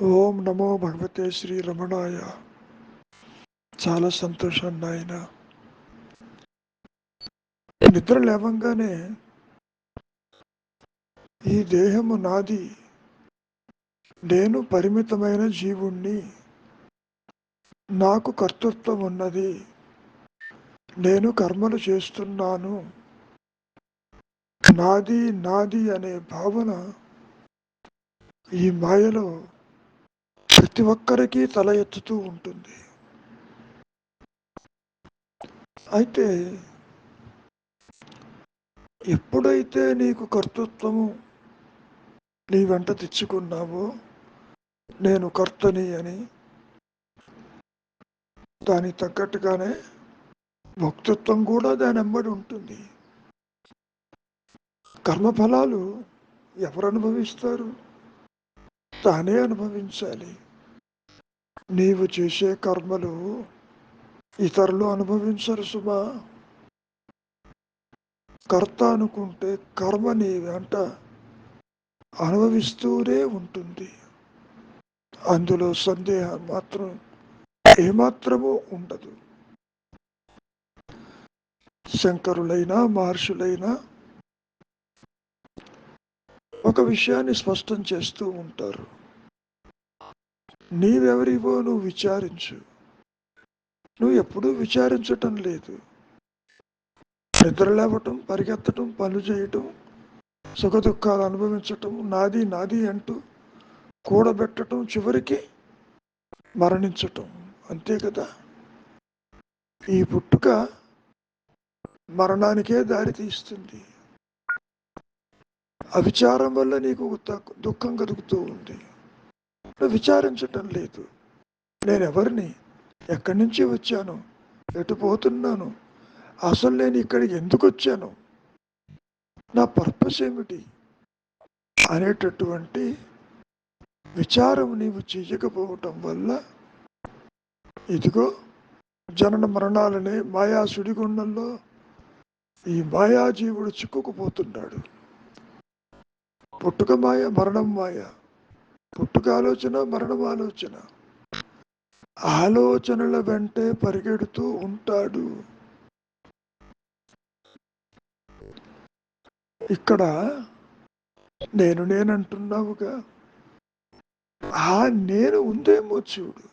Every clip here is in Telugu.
ఓం నమో భగవతే శ్రీ రమణాయ. చాలా సంతోషం నాయన. నిద్ర లేవంగానే ఈ దేహము నాది, నేను పరిమితమైన జీవుణ్ణి, నాకు కర్తృత్వం ఉన్నది, నేను కర్మలు చేస్తున్నాను, నాది నాది అనే భావన ఈ మాయలో ప్రతి ఒక్కరికి తల ఎత్తుతూ ఉంటుంది. అయితే ఎప్పుడైతే నీకు కర్తృత్వము నీ వెంట తెచ్చుకున్నావో, నేను కర్తని అని, దానికి తగ్గట్టుగానే భక్తృత్వం కూడా దాని వెంబడి ఉంటుంది. కర్మఫలాలు ఎవరు అనుభవిస్తారు? తానే అనుభవించాలి. నీవు చేసే కర్మలు ఇతరులు అనుభవించరు సుమా. కర్త అనుకుంటే కర్మ నీ వెంట అనుభవిస్తూనే ఉంటుంది. అందులో సందేహం మాత్రం ఏమాత్రమూ ఉండదు. శంకరులైనా మహర్షులైనా ఒక విషయాన్ని స్పష్టం చేస్తూ ఉంటారు. నీవెవరివో నువ్వు విచారించు. నువ్వు ఎప్పుడూ విచారించటం లేదు. నిద్ర లేవటం, పరిగెత్తటం, పనులు చేయటం, సుఖ దుఃఖాలు అనుభవించటం, నాది నాది అంటూ కూడబెట్టడం, చివరికి మరణించటం, అంతే కదా. ఈ పుట్టుక మరణానికే దారి తీస్తుంది. అవిచారం వల్ల నీకు దుఃఖం కలుగుతూ ఉంది. నువ్వు విచారించటం లేదు. నేనెవరిని, ఎక్కడి నుంచి వచ్చాను, ఎటు పోతున్నాను, అసలు నేను ఇక్కడికి ఎందుకు వచ్చాను, నా పర్పస్ ఏమిటి అనేటటువంటి విచారం నీవు చెయ్యకపోవటం వల్ల ఇదిగో జనన మరణాలనే మాయా సుడిగుండంలో ఈ మాయాజీవుడు చిక్కుకుపోతున్నాడు. పుట్టుక మాయ, మరణం మాయ. పుట్టుక ఆలోచన, మరణం ఆలోచన. ఆలోచనల వెంటే పరిగెడుతూ ఉంటాడు. ఇక్కడ నేనంటున్నావుగా, ఆ నేను ఉందేమో చూడు.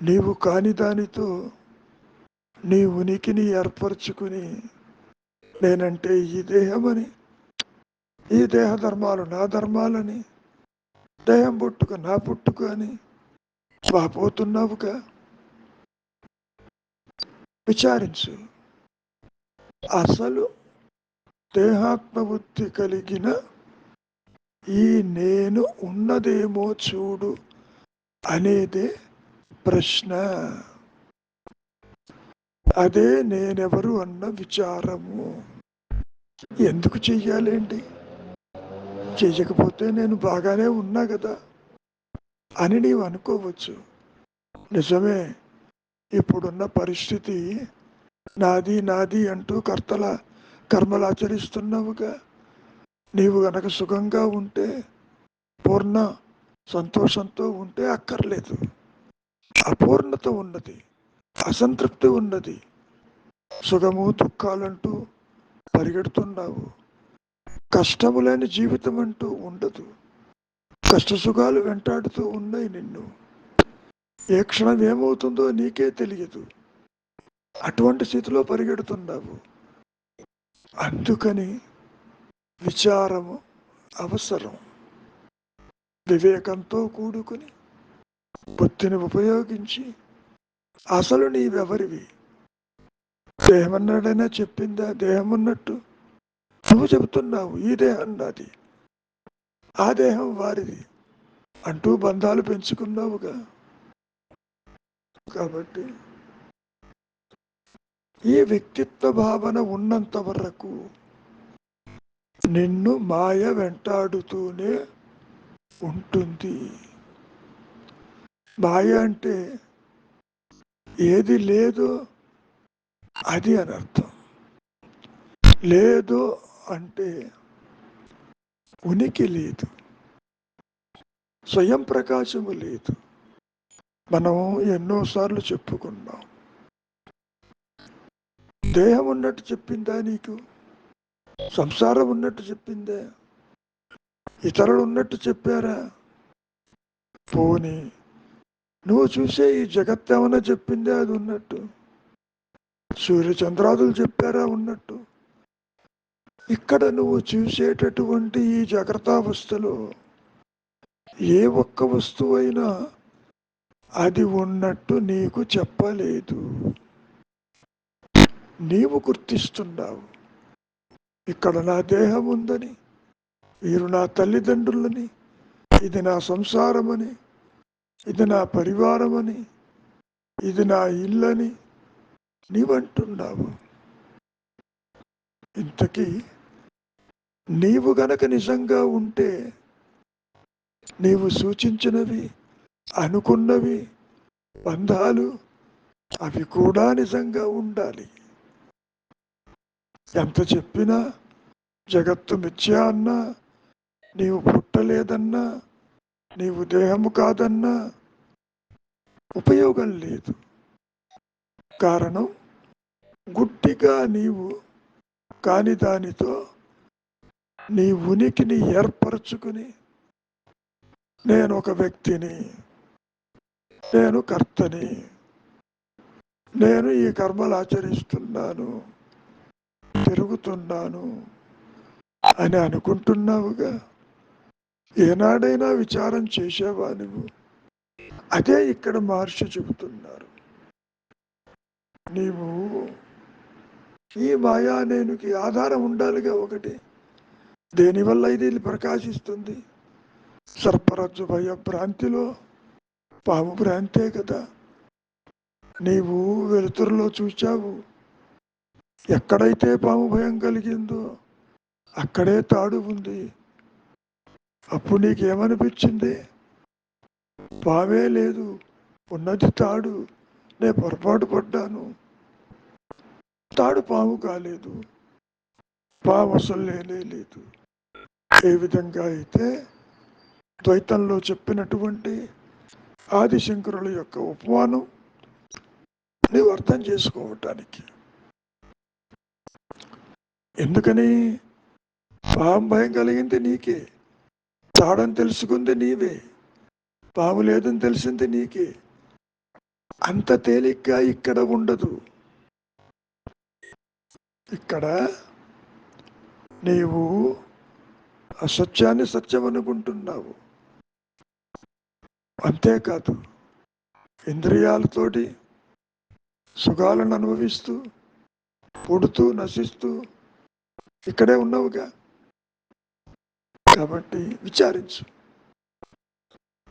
నీవు కాని దానితో నీ ఉనికిని ఏర్పరచుకుని నేనంటే ఈ దేహమని, ఈ దేహ ధర్మాలు నా ధర్మాలని, దేహం పుట్టుక నా పుట్టుక అని వాపోతున్నావుగా. విచారించు. అసలు దేహాత్మబుద్ధి కలిగిన ఈ నేను ఉన్నదేమో చూడు అనేదే ప్రశ్న. అదే నేనెవరు అన్న విచారము. ఎందుకు చెయ్యాలేంటి? చెయ్యకపోతే నేను బాగానే ఉన్నా కదా అని నీవు అనుకోవచ్చు. నిజమే, ఇప్పుడున్న పరిస్థితి నాది నాది అంటూ కర్మలు ఆచరిస్తున్నావుగా. నీవు గనక సుఖంగా ఉంటే, పూర్ణ సంతోషంతో ఉంటే అక్కర్లేదు. అపూర్ణత ఉన్నది, అసంతృప్తి ఉన్నది, సుఖము దుఃఖాలంటూ పరిగెడుతున్నావు. కష్టము లేని జీవితం అంటూ ఉండదు. కష్ట సుఖాలు వెంటాడుతూ ఉన్నాయి నిన్ను. ఏ క్షణం ఏమవుతుందో నీకే తెలియదు. అటువంటి స్థితిలో పరిగెడుతున్నావు. అందుకని విచారము అవసరం. వివేకంతో కూడుకుని బుద్ధిని ఉపయోగించి అసలు నీవెవరివి? దేహమన్నాడైనా చెప్పిందా? దేహం ఉన్నట్టు నువ్వు చెబుతున్నావు ఈ దేహం నాది, ఆ దేహం వారిది అంటూ బంధాలు పెంచుకున్నావుగా. కాబట్టి ఈ వ్యక్తిత్వ భావన ఉన్నంత వరకు నిన్ను మాయ వెంటాడుతూనే ఉంటుంది. మాయ అంటే ఏది లేదో అది అనర్థం. లేదు అంటే ఉనికి లేదు. స్వయం ప్రకాశము లేదు. మనం ఎన్నోసార్లు చెప్పుకున్నాం. దేహం ఉన్నట్టు చెప్పిందా నీకు? సంసారం ఉన్నట్టు చెప్పిందే? ఇతరులు ఉన్నట్టు చెప్పారా? పోనీ నువ్వు చూసే ఈ జగత్ ఏమన్నా చెప్పిందే అది ఉన్నట్టు? సూర్యచంద్రాదులు చెప్పారా ఉన్నట్టు? ఇక్కడ నువ్వు చూసేటటువంటి ఈ జాగ్రత్తావస్థలో ఏ ఒక్క వస్తువైనా అది ఉన్నట్టు నీకు చెప్పలేదు. నీవు గుర్తిస్తున్నావు, ఇక్కడ నా దేహం ఉందని, వీరు నా తల్లిదండ్రులని, ఇది నా సంసారమని, ఇది నా పరివారమని, ఇది నా ఇల్లని నీవంటున్నావు. ఇంతకీ నీవు గనక నిజంగా ఉంటే నీవు సూచించినవి, అనుకున్నవి, బంధాలు అవి కూడా నిజంగా ఉండాలి. ఎంత చెప్పినా జగత్తు మిథ్యా అన్నా, నీవు పుట్టలేదన్నా, నీవు దేహము కాదన్నా ఉపయోగం లేదు. కారణం గుడ్డిగా నీవు కాని దానితో నీ ఉనికిని ఏర్పరచుకుని, నేను ఒక వ్యక్తిని, నేను కర్తని, నేను ఈ కర్మలు ఆచరిస్తున్నాను, తిరుగుతున్నాను అని అనుకుంటున్నావుగా. ఏనాడైనా విచారం చేసేవా నువ్వు? అదే ఇక్కడ మహర్షి చెబుతున్నారు. నీవు ఈ మాయా నేనుకి ఆధారం ఉండాలిగా ఒకటి. దేనివల్ల ఇది ప్రకాశిస్తుంది? సర్పరజ్జు భయ భ్రాంతిలో పాము భ్రాంతే కదా. నీవు వెలుతురులో చూచావు, ఎక్కడైతే పాము భయం కలిగిందో అక్కడే తాడు ఉంది. అప్పుడు నీకేమనిపించింది? పామే లేదు, ఉన్నది తాడు, నే పొరపాటు పడ్డాను, తాడు పాము కాలేదు, పాము అసలు లేనే లేదు. ఏ విధంగా అయితే ద్వైతంలో చెప్పినటువంటి ఆదిశంకరుల యొక్క ఉపమానం నీవు అర్థం చేసుకోవటానికి. ఎందుకని? పాము భయం కలిగింది నీకే, తాడని తెలుసుకుంది నీవే, పాము లేదని తెలిసింది నీకే. అంత తేలిగ్గా ఇక్కడ ఉండదు. ఇక్కడ నీవు అసత్యాన్ని సత్యం అనుకుంటున్నావు. అంతేకాదు, ఇంద్రియాలతోటి సుఖాలను అనుభవిస్తూ పుడుతూ నశిస్తూ ఇక్కడే ఉన్నావుగా. కాబట్టి విచారించు.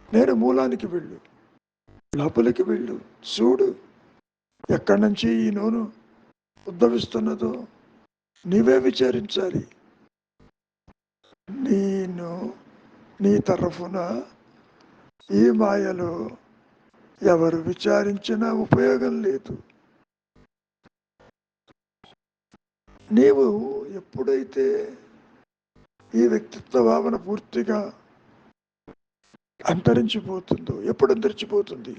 నేను మూలానికి వెళ్ళు, లోపలికి వెళ్ళు, చూడు ఎక్కడి నుంచి ఈ నూనె ఉద్భవిస్తున్నదో నీవే విచారించాలి. నేను నీ తరఫున ఈ మాయలో ఎవరు విచారించినా ఉపయోగం లేదు. నీవు ఎప్పుడైతే ఈ వ్యక్తిత్వ భావన పూర్తిగా అంతరించిపోతుందో, ఎప్పుడు అంతరించిపోతుంది?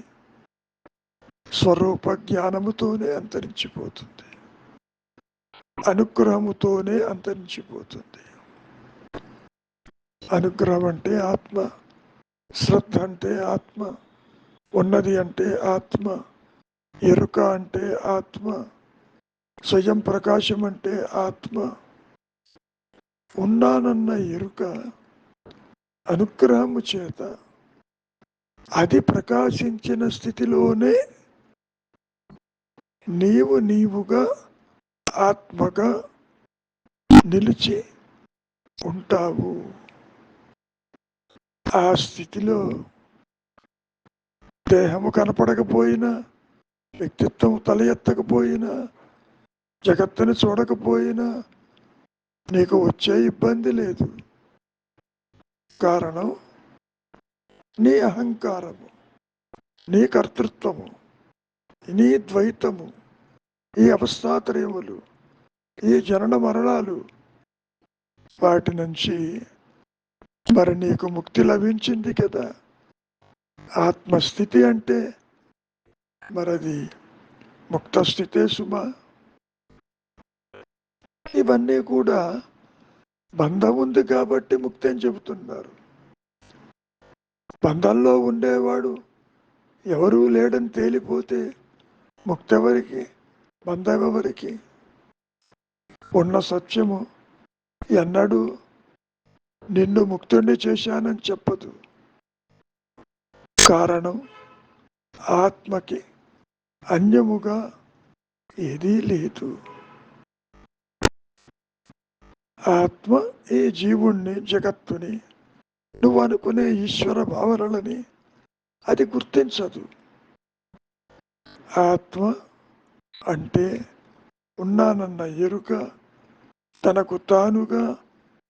స్వరూప జ్ఞానముతోనే అంతరించిపోతుంది, అనుగ్రహముతోనే అంతరించిపోతుంది. అనుగ్రహం అంటే ఆత్మ, శ్రద్ధ అంటే ఆత్మ, ఉన్నది అంటే ఆత్మ, ఎరుక అంటే ఆత్మ, స్వయం ప్రకాశం అంటే ఆత్మ. ఉన్నానన్న ఎరుక అనుగ్రహము చేత అది ప్రకాశించిన స్థితిలోనే నీవు నీవుగా ఆత్మగా నిలిచి ఉంటావు. ఆ స్థితిలో దేహము కనపడకపోయినా, వ్యక్తిత్వం తల ఎత్తకపోయినా, జగత్తుని చూడకపోయినా నీకు వచ్చే ఇబ్బంది లేదు. కారణం నీ అహంకారము, నీ కర్తృత్వము, నీ ద్వైతము, ఈ అవస్థాత్రయములు, ఈ జనన మరణాలు, వాటి నుంచి మరి నీకు ముక్తి లభించింది కదా. ఆత్మస్థితి అంటే మరది ముక్త స్థితే సుమా. ఇవన్నీ కూడా బంధం ఉంది కాబట్టి ముక్తి అని చెబుతున్నారు. బంధంలో ఉండేవాడు ఎవరూ లేడని తేలిపోతే ముక్తి ఎవరికి, బంధం ఎవరికి? ఉన్న సత్యము ఎన్నడూ నిన్ను ముక్తుణ్ణి చేశానని చెప్పదు. కారణం ఆత్మకి అన్యముగా ఏదీ లేదు. ఆత్మ ఈ జీవుణ్ణి, జగత్తుని, నువ్వు అనుకునే ఈశ్వర భావనలని అది గుర్తించదు. ఆత్మ అంటే ఉన్నానన్న ఎరుక, తనకు తానుగా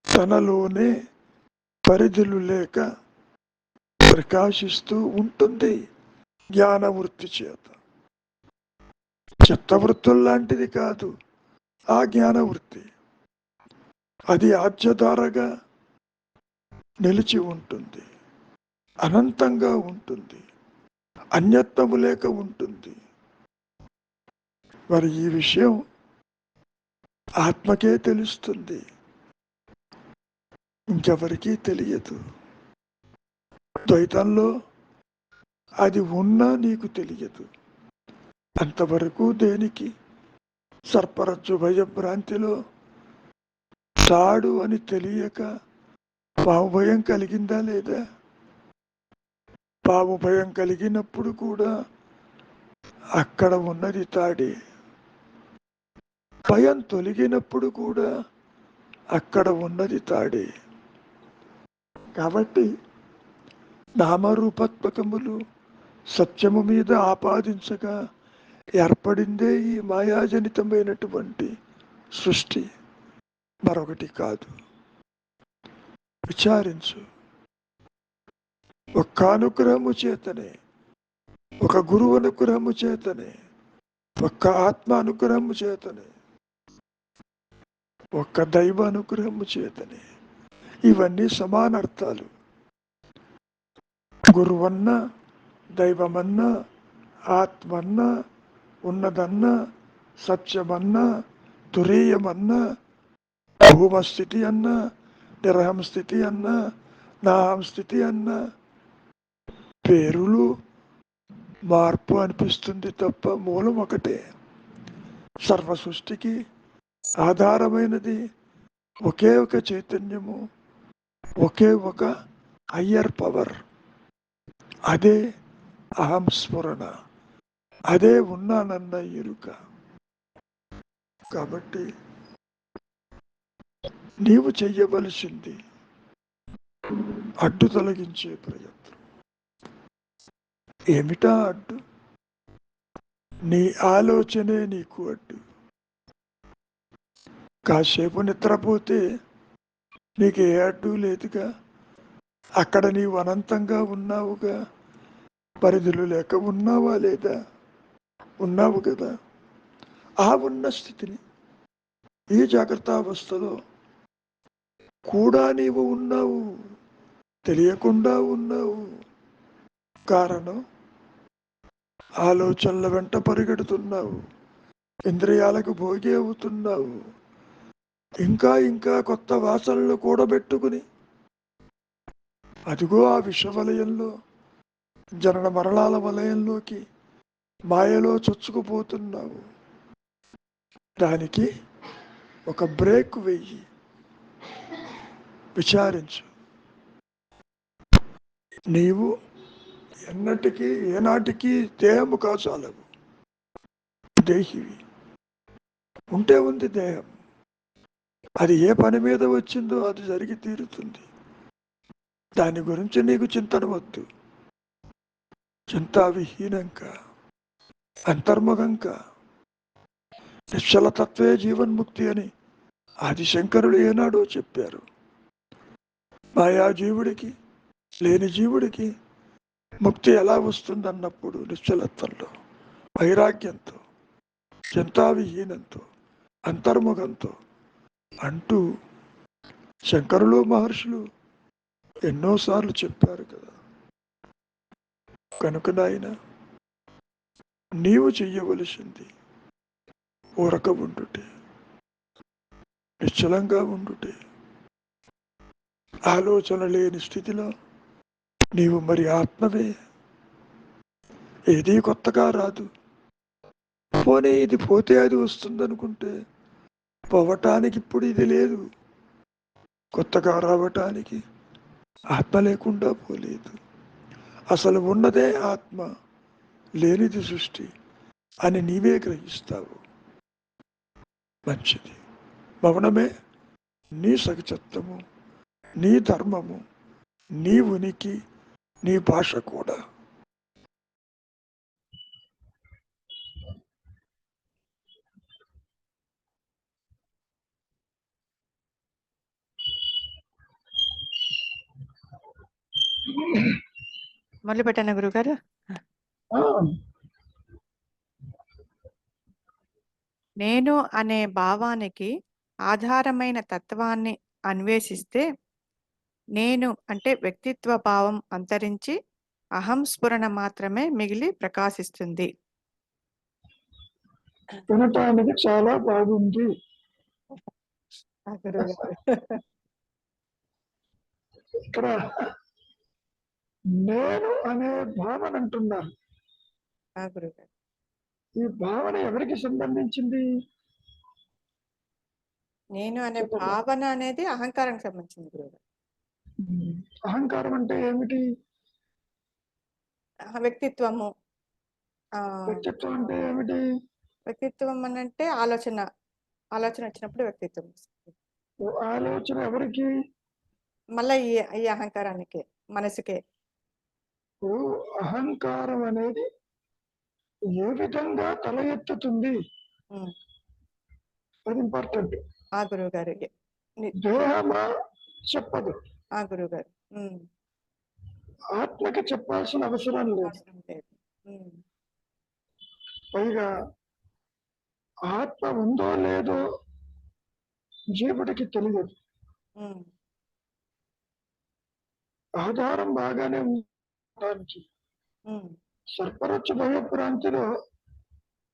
తనలోనే పరిధులు లేక ప్రకాశిస్తూ ఉంటుంది జ్ఞానవృత్తి చేత. చిత్తవృత్తుల్లాంటిది కాదు ఆ జ్ఞానవృత్తి. అది ఆజ్యధారగా నిలిచి ఉంటుంది, అనంతంగా ఉంటుంది, అన్యత్వము లేక ఉంటుంది. మరి ఈ విషయం ఆత్మకే తెలుస్తుంది, ఇంకెవరికీ తెలియదు. ద్వైతంలో అది ఉన్నా నీకు తెలియదు. అంతవరకు దేనికి? సర్పరజ్జు భయభ్రాంతిలో తాడు అని తెలియక పాము భయం కలిగిందా లేదా? పాము భయం కలిగినప్పుడు కూడా అక్కడ ఉన్నది తాడే. భయం తొలగినప్పుడు కూడా అక్కడ ఉన్నది తాడే. కాబట్టి నామరూపాత్మకములు సత్యము మీద ఆపాదించగా ఏర్పడిందే ఈ మాయాజనితమైనటువంటి సృష్టి, మరొకటి కాదు. విచారించు. ఒక్క అనుగ్రహము చేతనే, ఒక గురువు అనుగ్రహము చేతనే, ఒక్క ఆత్మ అనుగ్రహము చేతనే, ఒక్క దైవ అనుగ్రహము చేతనే ఇవన్నీ సమానార్థాలు. గురువన్నా, దైవమన్నా, ఆత్మన్నా, ఉన్నదన్నా, సత్యమన్నా, తురీయమన్నా, భూమస్థితి అన్నా, నిరహం స్థితి అన్నా, నాహం స్థితి అన్నా పేరులు మార్పు అనిపిస్తుంది తప్ప మూలం ఒకటే. సర్వ సృష్టికి ఆధారమైనది ఒకే ఒక చైతన్యము, ఒకే ఒక హయ్యర్ పవర్. అదే అహం స్ఫురణ, అదే ఉన్నానన్న ఎరుక. కాబట్టి నీవు చెయ్యవలసింది అడ్డు తొలగించే ప్రయత్నం. ఏమిటా అడ్డు? నీ ఆలోచనే నీకు అడ్డు. కాసేపు నిద్రపోతే నీకు ఏ అడ్డు లేదుగా. అక్కడ నీవు అనంతంగా ఉన్నావుగా. పరిధులు లేక ఉన్నావా లేదా? ఉన్నావు కదా. ఆ ఉన్న స్థితిని ఈ జాగ్రత్తావస్థలో కూడా నీవు ఉన్నావు, తెలియకుండా ఉన్నావు. కారణం ఆలోచనల వెంట పరిగెడుతున్నావు, ఇంద్రియాలకు భోగి అవుతున్నావు, ఇంకా ఇంకా కొత్త వాసనలు కూడబెట్టుకుని అదిగో ఆ విషవలయంలో, జనన మరణాల వలయంలోకి మాయలో చొచ్చుకుపోతున్నావు. దానికి ఒక బ్రేక్ వెయ్యి, విచారించు. నీవు ఎన్నటికీ ఏనాటికి దేహము కాచాలవు, దేహివి. ఉంటే ఉంది దేహం, అది ఏ పని మీద వచ్చిందో అది జరిగి తీరుతుంది. దాని గురించి నీకు చింతన వద్దు. చింతావిహీనంగా, అంతర్ముఖంగా నిశ్చలతత్వే జీవన్ముక్తి అని ఆదిశంకరుడు ఏనాడో చెప్పారు. మాయాజీవుడికి, లేని జీవుడికి ముక్తి ఎలా వస్తుందన్నప్పుడు నిశ్చలత్వంలో, వైరాగ్యంతో, చింతావిహీనంతో, అంతర్ముఖంతో అంటూ శంకరులు మహర్షులు ఎన్నోసార్లు చెప్పారు కదా. కనుక నాయన నీవు చెయ్యవలసింది ఊరక ఉండుటే, నిశ్చలంగా ఉండుటే, ఆలోచన లేని స్థితిలో నీవు మరి ఆత్మవే. ఏదీ కొత్తగా రాదు. పోనీ ఇది పోతే అది వస్తుందనుకుంటే పోవటానికి ఇప్పుడు ఇది లేదు, కొత్తగా రావటానికి ఆత్మ లేకుండా పోలేదు. అసలు ఉన్నదే ఆత్మ, లేనిది సృష్టి అని నీవే గ్రహిస్తావు. మంచిది. మౌనమే నీ సహజత్వము, నీ ధర్మము, నీ ఉనికి, నీ భాష కూడా. మొదలు పెట్టాను గురుగారు. నేను అనే భావానికి ఆధారమైన తత్వాన్ని అన్వేషిస్తే నేను అంటే వ్యక్తిత్వ భావం అంతరించి అహం స్ఫురణ మాత్రమే మిగిలి ప్రకాశిస్తుంది. వినటానికి చాలా బాగుంది. ఇక్కడ నేను అనే భావన అంటున్నారు. ఈ భావన ఎవరికి సంబంధించింది? నేను అనే భావన అనేది అహంకారానికి సంబంధించింది గురుగారు. అహంకారం అంటే ఏమిటి? వ్యక్తిత్వము. వ్యక్తిత్వం అంటే ఏమిటి? వ్యక్తిత్వం అని అంటే ఆలోచన వచ్చినప్పుడు వ్యక్తిత్వం. ఆలోచన ఎవరికి? మళ్ళీ ఈ అహంకారానికి, మనసుకే. అహంకారం అనేది ఏ విధంగా తల ఎత్తుతుంది అది ఇంపార్టెంట్. గురువు గారు దేహమా చెప్పదు. గురువు గారు ఆత్మకి చెప్పాల్సిన అవసరం లేదు. పైగా ఆత్మ ఉందో లేదో జీవుడికి తెలియదు. ఆధారం బాగానే ఉండడానికి సర్పరచ్చు భయ ప్రాంతిలో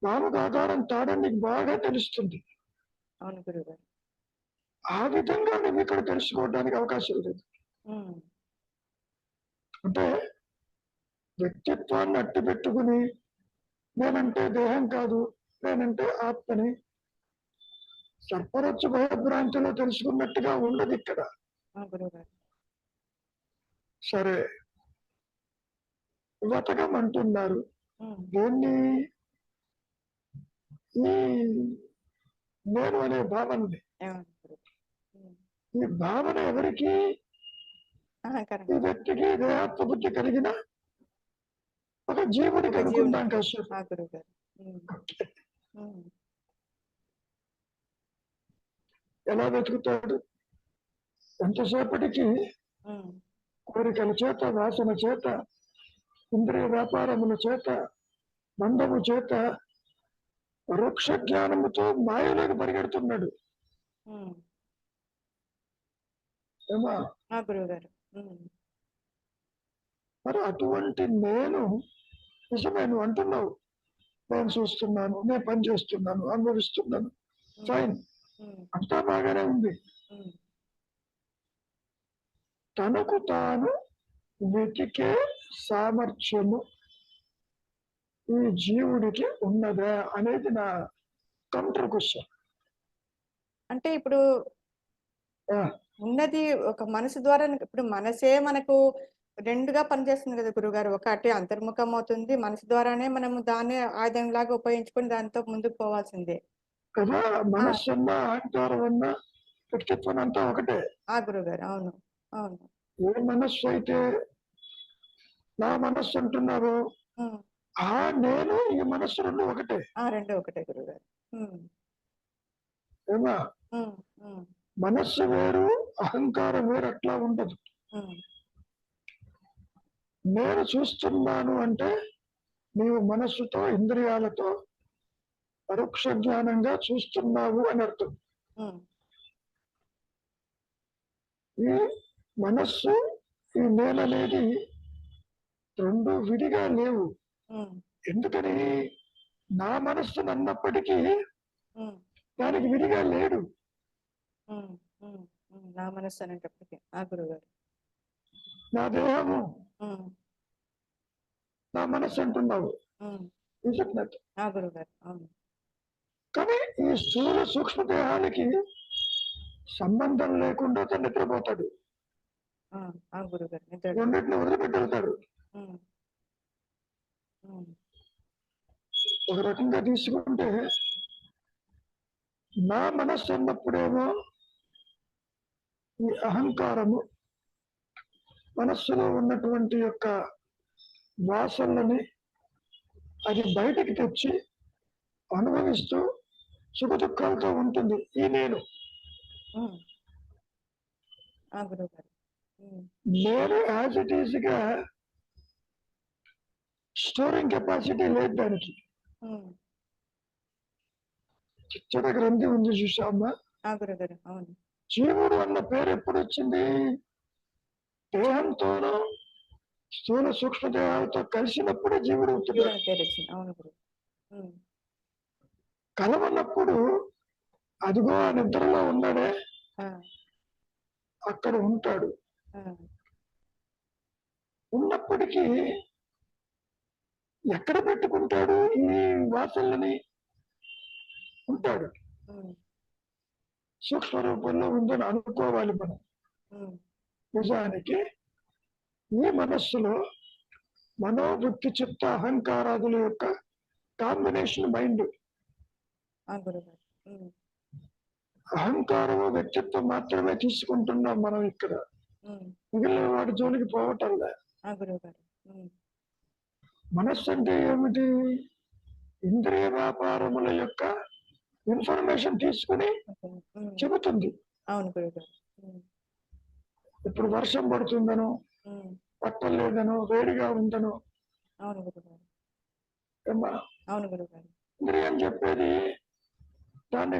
నాలుగు ఆధారం తాడని నీకు బాగా తెలుస్తుంది. అవును గురుగారు. ఆ విధంగా నువ్వు ఇక్కడ తెలుసుకోవడానికి అవకాశం లేదు. అంటే వ్యక్తిత్వాన్ని అట్టి పెట్టుకుని నేనంటే దేహం కాదు, నేనంటే ఆత్మని సర్పరచ్చు భయభ్రాంతిలో తెలుసుకున్నట్టుగా ఉండదు ఇక్కడ. సరే, వెతకమంటున్నారు. దీన్ని ఈ నేను అనే భావనని. ఈ భావన ఎవరికి? ఈ వ్యక్తికి దేహాత్మ బుద్ధి కలిగిన ఒక జీవుడికి అనుకుందాం కాసేపు. ఎలా వెతుకుతాడు? ఎంతసేపటికి కోరికల చేత, వాసన చేత, ఇంద్రియ వ్యాపారముల చేత, బంధము చేత, పరోక్ష జ్ఞానముతో మాయలోకి పరిగెడుతున్నాడు. ఏమా? మరి అటువంటి నేను నిజమే నువ్వు అంటున్నావు, నేను చూస్తున్నాను, నేను పని చేస్తున్నాను, అనుభవిస్తున్నాను, ఫైన్, అంతా బాగానే ఉంది. తనకు తాను వెతికే సామర్థ్యము ఈ జీవుడికి ఉన్నదా అనేది నా కౌంటర్ క్వశ్చన్. అంటే ఇప్పుడు ఉన్నది ఒక మనసు ద్వారా. ఇప్పుడు మనసే మనకు రెండుగా పనిచేస్తుంది కదా గురుగారు. ఒకటి అంతర్ముఖం అవుతుంది, మనసు ద్వారానే మనము దాన్ని ఆయుధంలాగా ఉపయోగించుకొని దాంతో ముందుకు పోవాల్సిందే కదా. మనస్సు అన్నా అహంకారం అన్నా వ్యక్తిత్వం అంతా ఒకటే. గురుగారు. అవును అవును. ఏ మనస్సు అయితే నా మనస్సు అంటున్నారు, ఆ నేను ఈ మనస్సు రెండు ఒకటే. రెండు ఒకటే గురుగారు. ఏమా? మనస్సు వేరు, అహంకారం వేరు, అట్లా ఉండదు. నేను చూస్తున్నాను అంటే నీవు మనస్సుతో, ఇంద్రియాలతో పరోక్ష జ్ఞానంగా చూస్తున్నావు అని అర్థం. ఈ మనస్సు, ఈ నేననేది రెండు విడిగా లేవు. ఉమ్, ఎందుకని? నా మనస్సు అన్నప్పటికీ ఉమ్, దానికి విడిగా లేడు. ఉమ్, ఉమ్, నా మనస్సు అనేటప్పటికీ ఆ గురుగారు. నా దేహము ఉమ్, నా మనస్సు అంటున్నావు. ఉమ్, చెప్పినట్టు. ఆ గురుగారు. అవును. కానీ ఈ స్థూల సూక్ష్మ దేహానికి సంబంధం లేకుండా తను నిద్రపోతాడు. ఆ గురుగారు నిద్ర. రెండింటిని వదిలిపెట్టి వెళ్తాడు. ఉమ్, ఉమ్, ఒక రకంగా తీసుకుంటే నా మనస్సు అన్నప్పుడేమో ఈ అహంకారము, మనస్సులో ఉన్నటువంటి యొక్క వాసనలని అది బయటికి తెచ్చి అనుభవిస్తూ సుఖ దుఃఖాలతో ఉంటుంది ఈ నేను. ఉమ్, ఆ గురుగారు. ఉమ్, నేను యాజ్ ఇట్ ఈజ్ గా స్టోరింగ్ కెపాసిటీ లేదు దానికి. ఉమ్, చిచ్చర గ్రంథి ఉంది చూసామా? ఆ గురుగారు. అవును. జీవుడు అన్న పేరు ఎప్పుడు వచ్చింది? దేహంతోనూ స్థూల సూక్ష్మ దేహాలతో కలిసినప్పుడే జీవుడు అవుతున్నాడు. జీవన పేరు వచ్చింది. అవును గురు. ఉమ్, కలవనప్పుడు అదిగో ఆ నిద్రలో ఉన్నాడే ఆ, అక్కడ ఉంటాడు. ఆ, ఉన్నప్పటికీ ఎక్కడ పెట్టుకుంటాడు ఈ వాసనలని? ఉంటాడు. ఉమ్, సూక్ష్మ రూపంలో ఉందని అనుకోవాలి మనం. ఉమ్, నిజానికి ఈ మనస్సులో మనోబుద్ధి చిత్త అహంకారాదుల యొక్క కాంబినేషన్ మైండ్. ఆ గురుగారు. ఉమ్, అహంకారము వ్యక్తిత్వం మాత్రమే తీసుకుంటున్నాం మనం ఇక్కడ. ఉమ్, మిగిలిన వాటి జోలికి పోవటంలే. ఆ గురుగారు. ఉమ్, మనస్సు అంటే ఏమిటి? ఇంద్రియ వ్యాపారముల యొక్క ఇన్ఫర్మేషన్ తీసుకుని ఉమ్, చెబుతుంది. అవును గురుగారు. ఉమ్, ఇప్పుడు వర్షం పడుతుందనో, ఉమ్, పట్టలేదనో, వేడిగా ఉందనో అవును గురుగారు. ఏమ్మా అవును గురుగారు. ఇంద్రియం చెప్పేది దాన్ని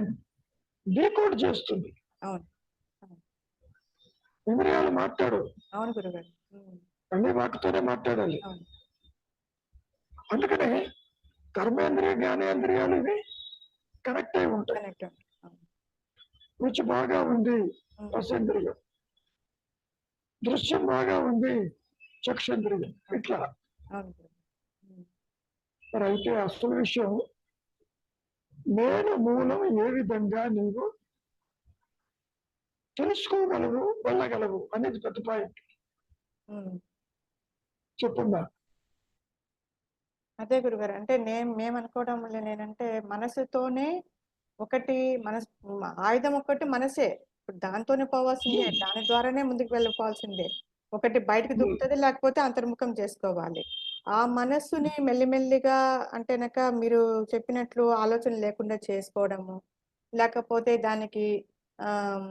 డీకోడ్ చేస్తుంది. అవును. ఇంద్రియాలు మాట్లాడు. అవును గురుగారు. ఉమ్, అన్ని వాటితోనే మాట్లాడాలి. అవును. అందుకనే కర్మేంద్రియ జ్ఞానేంద్రియాలు ఇవి కనెక్ట్ అయి ఉంటాయి. కనెక్ట్. అవును. రుచి బాగా ఉంది ఉమ్, రసేంద్రియం, దృశ్యం బాగా ఉంది చక్షేంద్రియం. ఇట్లా అవును గురుగారు. ఉమ్, మరి అయితే అసలు విషయం నేను మూలం ఏ విధంగా నీవు తెలుసుకోగలవు, వెళ్ళగలవు అనేది పెద్ద పాయింట్. ఉమ్. చెప్పుందా? అదే గురుగారు. అంటే మేము అనుకోవడం వల్ల నేనంటే మనసుతోనే ఒకటి మనసు, ఆయుధం ఒకటి మనసే. ఇప్పుడు దాంతోనే పోవాల్సిందే, దాని ద్వారానే ముందుకు వెళ్ళిపోవాల్సిందే. ఒకటి బయటకు దుక్కుతుంది, లేకపోతే అంతర్ముఖం చేసుకోవాలి. ఆ మనస్సుని మెల్లిమెల్లిగా అంటేనక మీరు చెప్పినట్లు ఆలోచన లేకుండా చేసుకోవడము, లేకపోతే దానికి ఆమ్,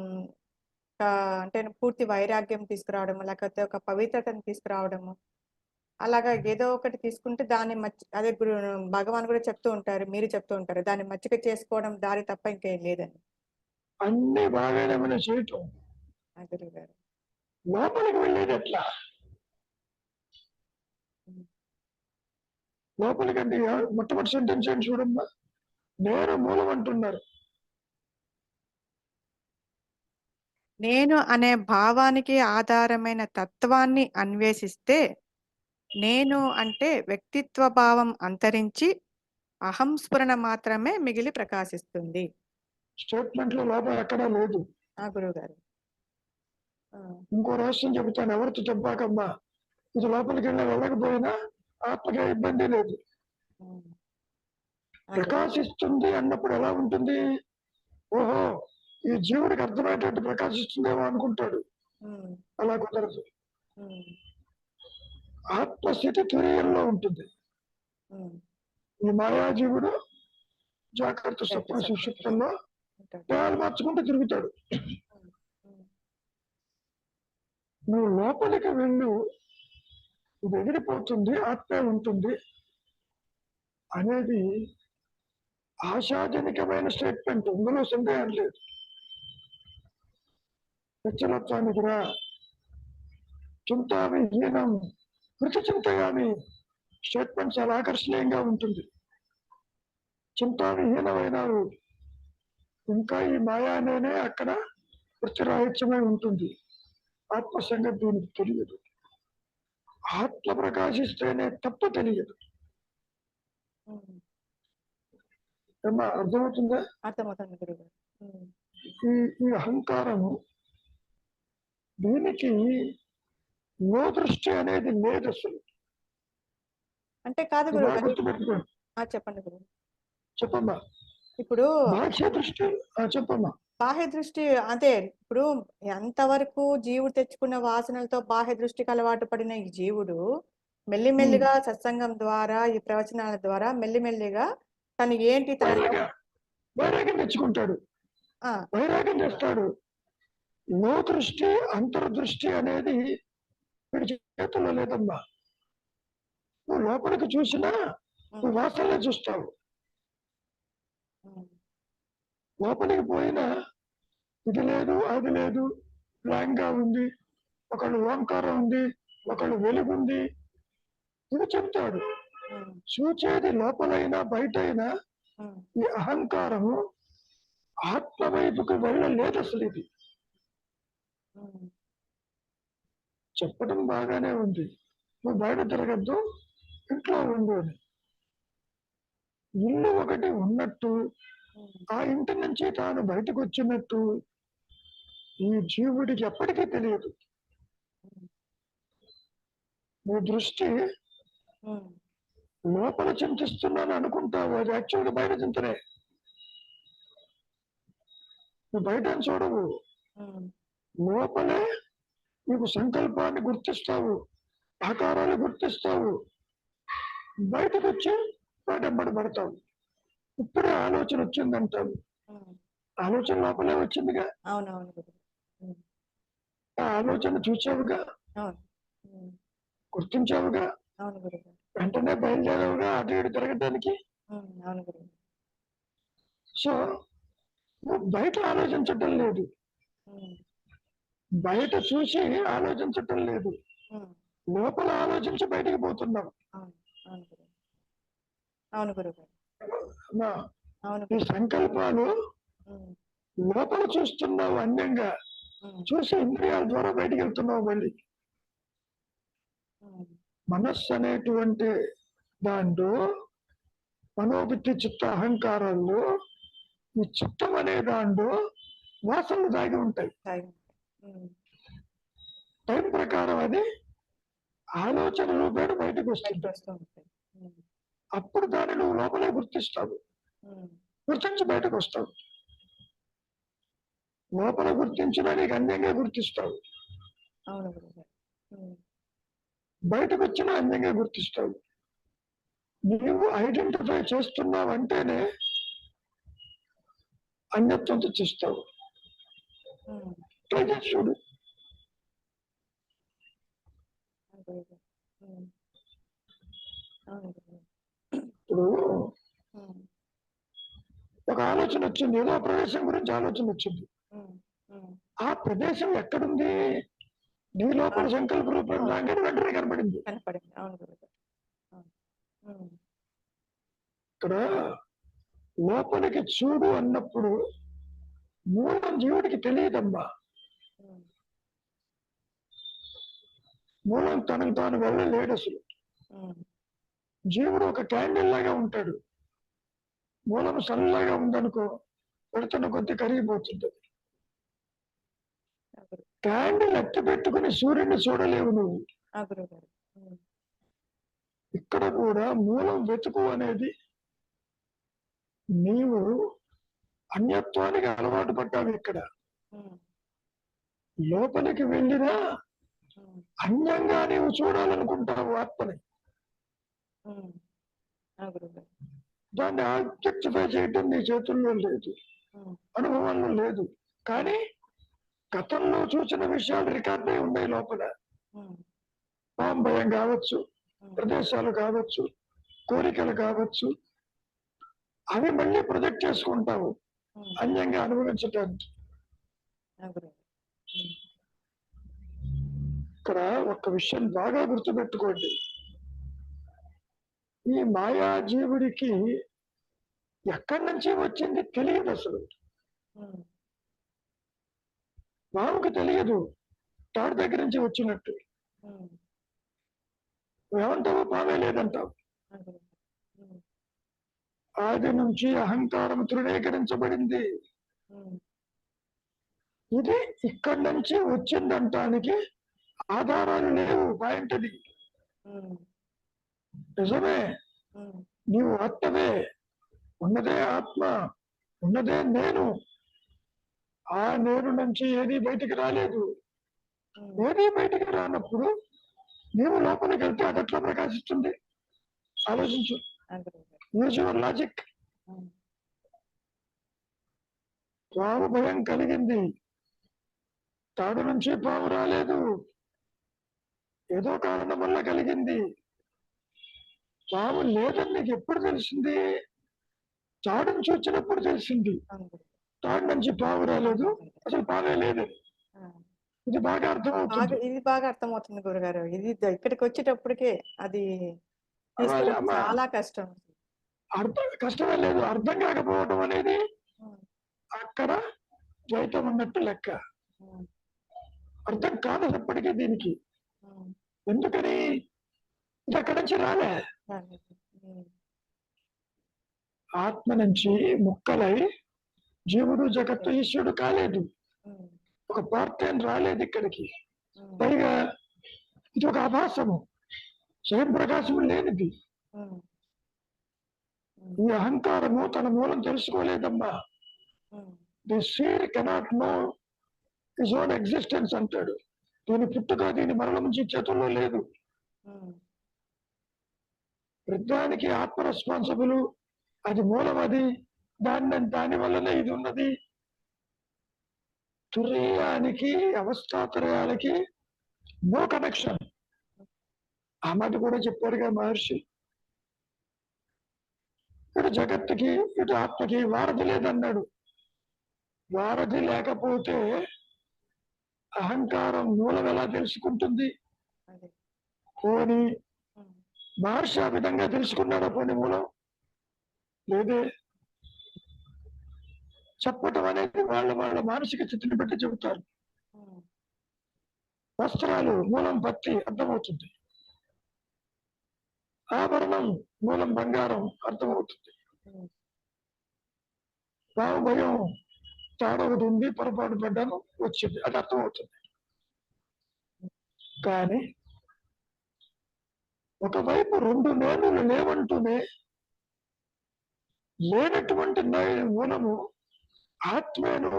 అంటే పూర్తి వైరాగ్యం తీసుకురావడము, లేకపోతే ఒక పవిత్రతను తీసుకురావడము, అలాగా ఏదో ఒకటి తీసుకుంటే దాన్ని అదే భగవాన్ కూడా చెప్తూ ఉంటారు, మీరు చెప్తూ ఉంటారు, దాన్ని మచ్చిక చేసుకోవడం దారి తప్ప ఇంకేం లేదని. అన్ని బాగానే మనం చేయటం, ఆ గురువు గారు. లోపలికి వెళ్ళేది ఎట్లా? లోపలికి అంటే మొట్టమొదటి సెంటెన్స్ ఏంటి చూడమ్మా? నేను మూలం అంటున్నారు. నేను అనే భావానికి ఆధారమైన తత్వాన్ని అన్వేషిస్తే నేను అంటే వ్యక్తిత్వ భావం అంతరించి అహంస్ఫురణ మాత్రమే మిగిలి ప్రకాశిస్తుంది. స్టేట్మెంట్ లో లోపల ఎక్కడా లేదు. ఆ గురువు గారు. ఇంకో రహస్యం చెబుతాను, ఎవరితో చెప్పాకమ్మా. ఇది లోపలికి వెళ్ళకపోయినా ఆత్మగా ఇబ్బంది లేదు. ప్రకాశిస్తుంది అన్నప్పుడు ఎలా ఉంటుంది? ఓహో, ఈ జీవుడికి అర్థమయ్యేటట్టు ప్రకాశిస్తుందేమో అనుకుంటాడు. అలా కుదరదు. ఆత్మస్థితి తురీయంలో ఉంటుంది. ఈ మాయాజీవుడు జాగ్రత్త స్వప్న సుషుప్తంలో దేహాలు మార్చుకుంటూ తిరుగుతాడు. నువ్వు లోపలికి వెళ్ళు, ఇది ఎగిరిపోతుంది, ఆత్మే ఉంటుంది అనేది ఆశాజనకమైన స్టేట్మెంట్. ఇందులో సందేహం లేదు. నిశ్చలత్వానికి రా, చింతావిహీనం కృతి చింతయామి స్టేట్మెంట్ చాలా ఆకర్షణీయంగా ఉంటుంది. చింతావిహీనమైనారు, ఇంకా ఈ మాయా అనేనే అక్కడ వృత్తిరాహిత్యమై ఉంటుంది. ఆత్మ సంగతి దీనికి తెలియదు. ఆత్మ ప్రకాశిస్తేనే తప్ప తెలియదు. ఏమన్నా అర్థమవుతుందా? అర్థమవుతుంది గురుగారు. ఈ అహంకారము దీనికి నో దృష్టి అనేది లేదు అసలు. అంటే కాదు బాగా గురుగారు. గుర్తుపెట్టుకోండి. చెప్పండి గురువు. చెప్పమ్మా. ఇప్పుడు బాహ్య దృష్టి చెప్పమ్మా. బాహ్య దృష్టి అదే. ఇప్పుడు ఎంతవరకు జీవుడు తెచ్చుకున్న వాసనలతో బాహ్య దృష్టికి అలవాటు పడిన ఈ జీవుడు మెల్లిమెల్లిగా సత్సంగం ద్వారా, ఈ ప్రవచనాల ద్వారా మెల్లిమెల్లిగా తను ఏంటి వైరాగ్యం తెచ్చుకుంటాడు, వైరాగ్యం చేస్తాడు. నో దృష్టి అంతర్దృష్టి అనేది వీడి చేతుల్లో లేదమ్మా. నువ్వు లోపలికి చూసినా నువ్వు వాసనలే చూస్తావు. లోపలికి పోయినా ఇది లేదు అది లేదు, బ్లాంక్గా ఉంది, ఒకళ్ళు ఓంకారం ఉంది, ఒకళ్ళు వెలుగుంది, ఇది చెప్తాడు. చూచేది లోపలైనా బయటైనా ఈ అహంకారము ఆత్మ వైపుకు వెళ్ళలేదు అసలు. ఇది చెప్పడం బాగానే ఉంది, నువ్వు బయట తిరగద్దు, ఇంట్లో ఉండు అని. ఇల్లు ఒకటి ఉన్నట్టు, ఆ ఇంటి నుంచి తాను బయటకు వచ్చినట్టు ఈ జీవుడికి ఎప్పటికీ తెలియదు. నీ దృష్టి లోపల చింతిస్తున్నాను అనుకుంటావు, అది యాక్చువల్గా బయట చింతనే. నువ్వు బయట చూడవు, లోపలే నీకు సంకల్పాన్ని గుర్తిస్తావు, ఆకారాలు గుర్తిస్తావు, బయటకు వచ్చి పడతావు. ఇప్పుడే ఆలోచన వచ్చిందంటావు, ఆలోచన లోపలే వచ్చిందిగా. ఆ ఆలోచన చూసావుగా, గుర్తించావుగా, వెంటనే బయలుదేరావుగా అటు ఇటు తిరగడానికి. సో నువ్వు బయట ఆలోచించటం లేదు, బయట చూసి ఆలోచించటం లేదు, లోపల ఆలోచించి బయటికి పోతున్నావు. ఈ సంకల్పాలు లోపల చూస్తున్నావు, అన్యంగా చూసి ఇంద్రియాల ద్వారా బయటికి వెళ్తున్నావు. మళ్ళీ మనస్సు అనేటువంటి దాంట్లో మనోబుద్ధి చిత్త అహంకారాల్లో ఈ చిత్తం అనే దాంట్లో వాసనలు దాగి ఉంటాయి. టైం ప్రకారం అది ఆలోచనలు బయటకు వస్తుంది. అప్పుడు దాన్ని నువ్వు లోపలే గుర్తిస్తావు, గుర్తించి బయటకు వస్తావు. లోపల గుర్తించిన నీకు అన్యంగా గుర్తిస్తావు, బయటకు వచ్చిన అన్యంగా గుర్తిస్తావు. నీవు ఐడెంటిఫై చేస్తున్నావు అంటేనే అన్యత్వం తెచ్చిస్తావు. ట్రై చేసి చూడు. ఇప్పుడు ఒక ఆలోచన వచ్చింది, ఏదో ప్రదేశం గురించి ఆలోచన వచ్చింది. ఆ ప్రదేశం ఎక్కడుంది? నీ లోపల సంకల్ప రూపంగా వెంటనే కనపడింది. ఇక్కడ లోపలికి చూడు అన్నప్పుడు మూలం జీవుడికి తెలియదమ్మా. మూలం తనకు తాను వెళ్ళలేడు అసలు. జీవుడు ఒక క్యాండిల్ లాగా ఉంటాడు. మూలం సన్నలాగా ఉందనుకో, పెడుతున్న కొద్ది కరిగిపోతుంది. క్యాండిల్ ఎత్తి పెట్టుకుని సూర్యుడిని చూడలేవు నువ్వు. ఇక్కడ కూడా మూలం వెతుకు అనేది నీవు అన్యత్వానికి అలవాటు పడ్డావు. ఇక్కడ లోపలికి వెళ్ళినా అన్యంగా నీవు చూడాలనుకుంటావు ఆత్మని. దాన్ని ఆబ్జెక్టిఫై చేయడం నీ చేతుల్లో లేదు, అనుభవంలో లేదు. కానీ గతంలో చూసిన విషయాలు రికార్డ్ అయి ఉన్నాయి లోపల. భయం కావచ్చు, ప్రదేశాలు కావచ్చు, కోరికలు కావచ్చు, అవి మళ్ళీ ప్రొజెక్ట్ చేసుకుంటావు అన్యంగా అనుభవించడానికి. ఇక్కడ ఒక విషయం బాగా గుర్తుపెట్టుకోండి. ఈ మాయాజీవుడికి ఎక్కడి నుంచి వచ్చింది తెలియదు అసలు. ఉమ్, పాముకి తెలియదు తాడు దగ్గర నుంచి వచ్చినట్టు. ఉమ్, ఏమంటావు? పామే లేదంటావు. అవును గురుగారు. ఉమ్, ఆది నుంచి అహంకారం తృణీకరించబడింది. ఉమ్, ఇది ఇక్కడి నుంచి వచ్చిందంటానికి ఆధారాలు లేవు. పాయింట్ అది. ఉమ్, నిజమే, ఉమ్, నీవు ఆత్మవే, ఉన్నదే ఆత్మ, ఉన్నదే నేను. ఆ నేను నుంచి ఏది బయటికి రాలేదు. ఉమ్, ఏది బయటికి రానప్పుడు నీవు లోపలికి వెళ్తే అది ఎట్లా ప్రకాశిస్తుంది? ఆలోచించు. అవును గురుగారు. Use your logic. ఉమ్, పాము భయం కలిగింది, తాడు నుంచి పాము రాలేదు, ఏదో కారణం వల్ల కలిగింది. పాము లేదని నీకు ఎప్పుడు తెలిసింది? తాడు నుంచి వచ్చినప్పుడు తెలిసింది. అవును గురుగారు. తాడు నుంచి పాము రాలేదు, అవును గురుగారు. అసలు పామే లేదని. ఆ, ఇది బాగా అర్థమవుతుంది. ఇది బాగా అర్థమవుతుంది గురుగారు. ఇది ఇక్కడికి వచ్చేటప్పటికే అది అమ్మా, తీసుకోవడం అమ్మా, చాలా కష్టం. అర్థం కష్టమే లేదు. అర్థం కాకపోవడం అనేది ఉమ్, అక్కడ ద్వైతం ఉన్నట్టు లెక్క. ఉమ్, అర్థం కాదు ఎప్పటికీ దీనికి. ఉమ్, ఎందుకని? ఇది అక్కడి నుంచి రాలే. అవును. ఉమ్, ఆత్మ నుంచి ముక్కలై జీవుడు జగత్తు ఈశ్వరుడు కాలేదు. ఉమ్, ఒక పార్ట్ ఏం రాలేదు ఇక్కడికి. ఉమ్, పైగా ఇది ఒక ఆభాసము, స్వయం ప్రకాశము లేనిది. ఉమ్, ఈ అహంకారము తన మూలం తెలుసుకోలేదమ్మా. Um, the seed cannot know his own existence అంటాడు. దీని పుట్టుక, దీని మరణం నుంచి చేతుల్లో లేదు. ఉమ్, వృద్ధానికి ఆత్మ రెస్పాన్సిబుల్, అది మూలం, అది దాని వల్లనే ఇది ఉన్నది. తుర్యానికి, అవస్థాత్రయాలకి నో కనెక్షన్. ఆ మాట కూడా చెప్పారుగా మహర్షి. ఇటు జగత్తుకి, ఇటు ఆత్మకి వారధి లేదన్నాడు. వారధి లేకపోతే అహంకారం మూలం ఎలా తెలుసుకుంటుంది? అదే. పోని ఉమ్, మహర్షి ఆ విధంగా తెలుసుకున్నాడా? పోని మూలం లేదే. చెప్పటం అనేది వాళ్ళ మానసిక స్థితిని బట్టి చెబుతారు. ఉమ్, వస్త్రాలు మూలం పత్తి అర్థమవుతుంది, ఆభరణం మూలం బంగారం అర్థమవుతుంది, ఉమ్, పాము భయం తాడు ఒకటి ఉంది, పొరపాటు పడ్డాను వచ్చింది, అది అర్థమవుతుంది. కానీ ఒకవైపు రెండు నేనులు లేవంటూనే లేనటువంటి మూలము ఆత్మేను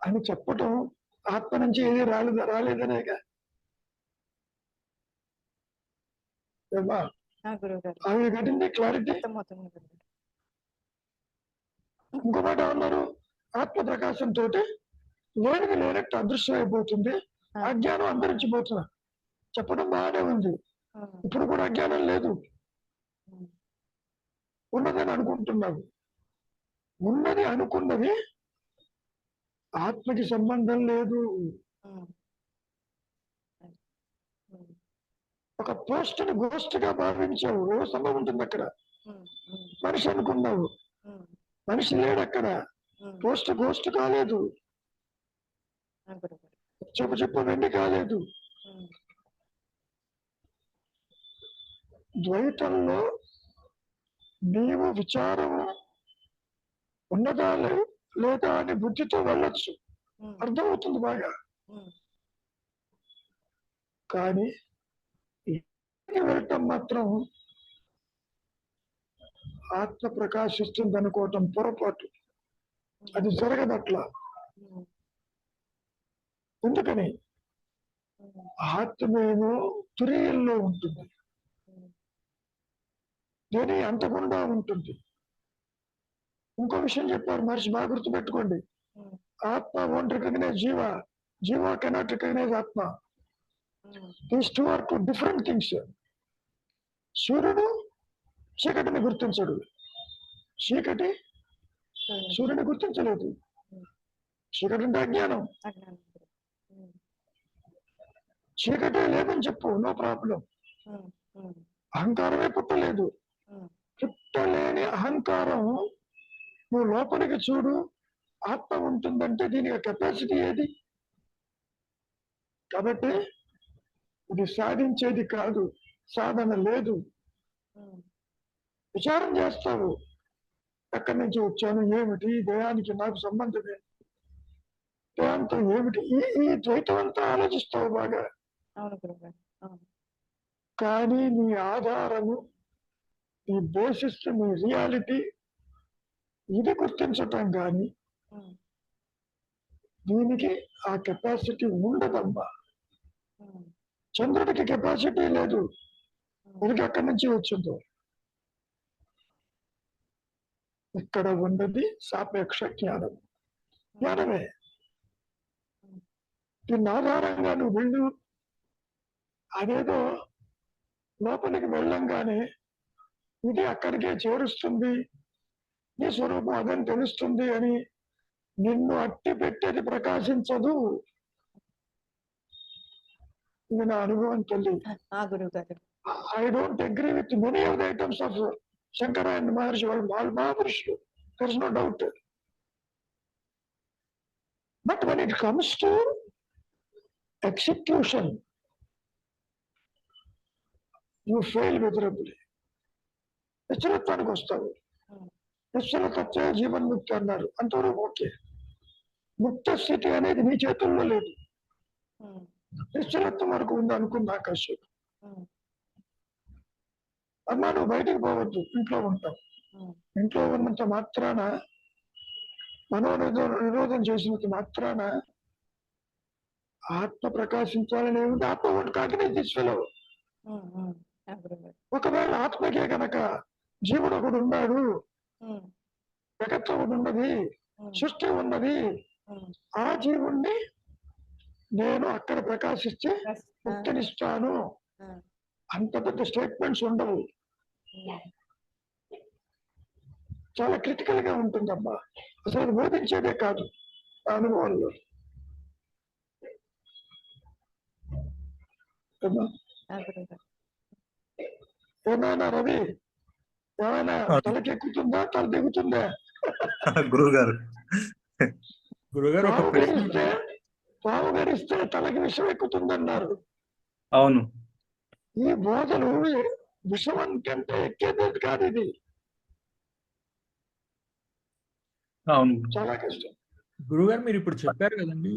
అని చెప్పటం ఆత్మ నుంచి ఏది రాలేదనేగా. ఆ గురుగారు. అవి కట్టింది క్లారిటీ. అర్థమవుతుంది గురుగారు. ఇంకో మాట అన్నారు, ఆత్మ ప్రకాశంతో లేనిది లేనట్టు అదృశ్యం అయిపోతుంది, అజ్ఞానం అంతరించిపోతుంది. చెప్పడం బాగానే ఉంది. ఉమ్, ఇప్పుడు కూడా అజ్ఞానం లేదు, ఉమ్, ఉన్నదని అనుకుంటున్నావు. ఉన్నది అనుకున్నది ఆత్మకి సంబంధం లేదు. ఉమ్, ఉమ్, ఒక పోస్ట్ ని గోస్ట్ గా భావించావు, సంభవం ఉంటుంది అక్కడ. ఉమ్, ఉమ్, మనిషి అనుకున్నావు, ఉమ్, మనిషి లేడు అక్కడ. ఉమ్, పోస్ట్ గోస్ట్ కాలేదు, ఆ గురుగారు. చెప్పు వెండి కాలేదు. ఉమ్, ద్వైతంలో నీవు విచారము ఉన్నదా లేదా అని బుద్ధితో వెళ్ళొచ్చు, ఉమ్, అర్థమవుతుంది బాగా. ఉమ్, కానీ వెళ్ళటం మాత్రం ఆత్మ ప్రకాశిస్తుంది అనుకోవటం పొరపాటు. అది జరగదట్లా. ఉమ్, ఎందుకని? ఉమ్, ఆత్మేమో తురీయంలో ఉంటుంది, ఉమ్, దేని అంతకుండా ఉంటుంది. ఇంకో విషయం చెప్పారు మనిషి, బాగా గుర్తుపెట్టుకోండి. ఉమ్, ఆత్మ వోంట్ రికగ్నైజ్ జీవ, జీవ కెనాట్ రికగ్నైజ్ ఆత్మ. Um, these two are two different things. సూర్యుడు చీకటిని గుర్తించడు, చీకటి ఉమ్, సూర్యుని గుర్తించలేదు. ఉమ్, చీకటి అంటే అజ్ఞానం. అజ్ఞానం గురుగారు. ఉమ్, చీకటే లేదని చెప్పు, నో ప్రాబ్లం. ఉమ్, ఉమ్, అహంకారమే పుట్టలేదు. ఉమ్, పుట్టలేని అహంకారం నువ్వు లోపలికి చూడు, ఆత్మ ఉంటుందంటే దీనికి కెపాసిటీ ఏది? కాబట్టి ఇది సాధించేది కాదు, సాధన లేదు. ఉమ్, విచారం చేస్తావు, ఎక్కడి నుంచి వచ్చాను, ఏమిటి దేహానికి నాకు సంబంధమే, దేహంతో ఏమిటి, ఈ ద్వైతం అంతా ఆలోచిస్తావు బాగా. అవును గురుగారు. అవును. కానీ నీ ఆధారము, నీ బేసిస్, నీ రియాలిటీ ఇది గుర్తించటం కానీ ఉమ్, దీనికి ఆ కెపాసిటీ ఉండదమ్మా. ఉమ్, చంద్రుడికి కెపాసిటీ లేదు, ఉమ్, వెనుక ఎక్కడి నుంచి వచ్చిందో. ఇక్కడ ఉన్నది సాపేక్ష జ్ఞానం, జ్ఞానమే. దీన్ని ఆధారంగా నువ్వు వెళ్ళు, అదేదో లోపలికి వెళ్ళంగానే ఇది అక్కడికే చేరుస్తుంది, నీ స్వరూపం అదని తెలుస్తుంది అని నిన్ను అట్టి పెట్టేది ప్రకాశించదు. ఇది నా అనుభవం తల్లి. ఆ గురుగారు. I don't agree with many of the items of Shankara and Maharshi, వాళ్ళు మహాపురుషులు, there is no doubt. But when it comes to execution you fail miserably. నిశ్చలత్వానికి వస్తావు. నిశ్చలతత్వే జీవన్ముక్తి అన్నారు, అంతవరకు ఓకే. ముక్త స్థితి అనేది నీ చేతుల్లో లేదు, ఉమ్, నిశ్చలత్వం వరకు ఉంది అనుకుంది ఆకాశం. ఉమ్, అమ్మా నువ్వు బయటికి పోవద్దు, ఇంట్లో ఉంటావు. ఉమ్, ఇంట్లో ఉన్నంత మాత్రాన, నిరోధం చేసినంత మాత్రాన ఆత్మ ప్రకాశించాలని ఏమిటి? ఆత్మ ఒకటి కాకనే దిశలో. ఉమ్, ఉమ్, ఆ గురుగారు. ఒకవేళ ఆత్మకే కనుక జీవుడు ఒకడు ఉన్నాడు, ఉమ్, జగత్తు ఒకటి ఉన్నది, ఉమ్, సృష్టి ఉన్నది, ఉమ్, ఆ జీవుణ్ణి నేను అక్కడ ప్రకాశిస్తే yes, ముక్తినిస్తాను, ఆ, అంత పెద్ద స్టేట్మెంట్స్ ఉండవు. ఉమ్, చాలా క్రిటికల్ గా ఉంటుందమ్మా. అసలు అది బోధించేదే కాదు ఆ అనుభవంలో. ఏమ్మా? ఆ గురుగారు. ఏమైనా రవి, ఏమైనా తలకెక్కుతుందా, తల దిగుతుందా? గురువుగారు గురువుగారు ఒక పాము ప్రశ్న. గరిస్తే, పాము గరిస్తే తలకి విషం ఎక్కుతుందన్నారు. అవును, ఈ బోధలు విషం కంటే ఎక్కేది కాదు, ఇది అవును చాలా కష్టం. గురువుగారు మీరు ఇప్పుడు చెప్పారు కదండి.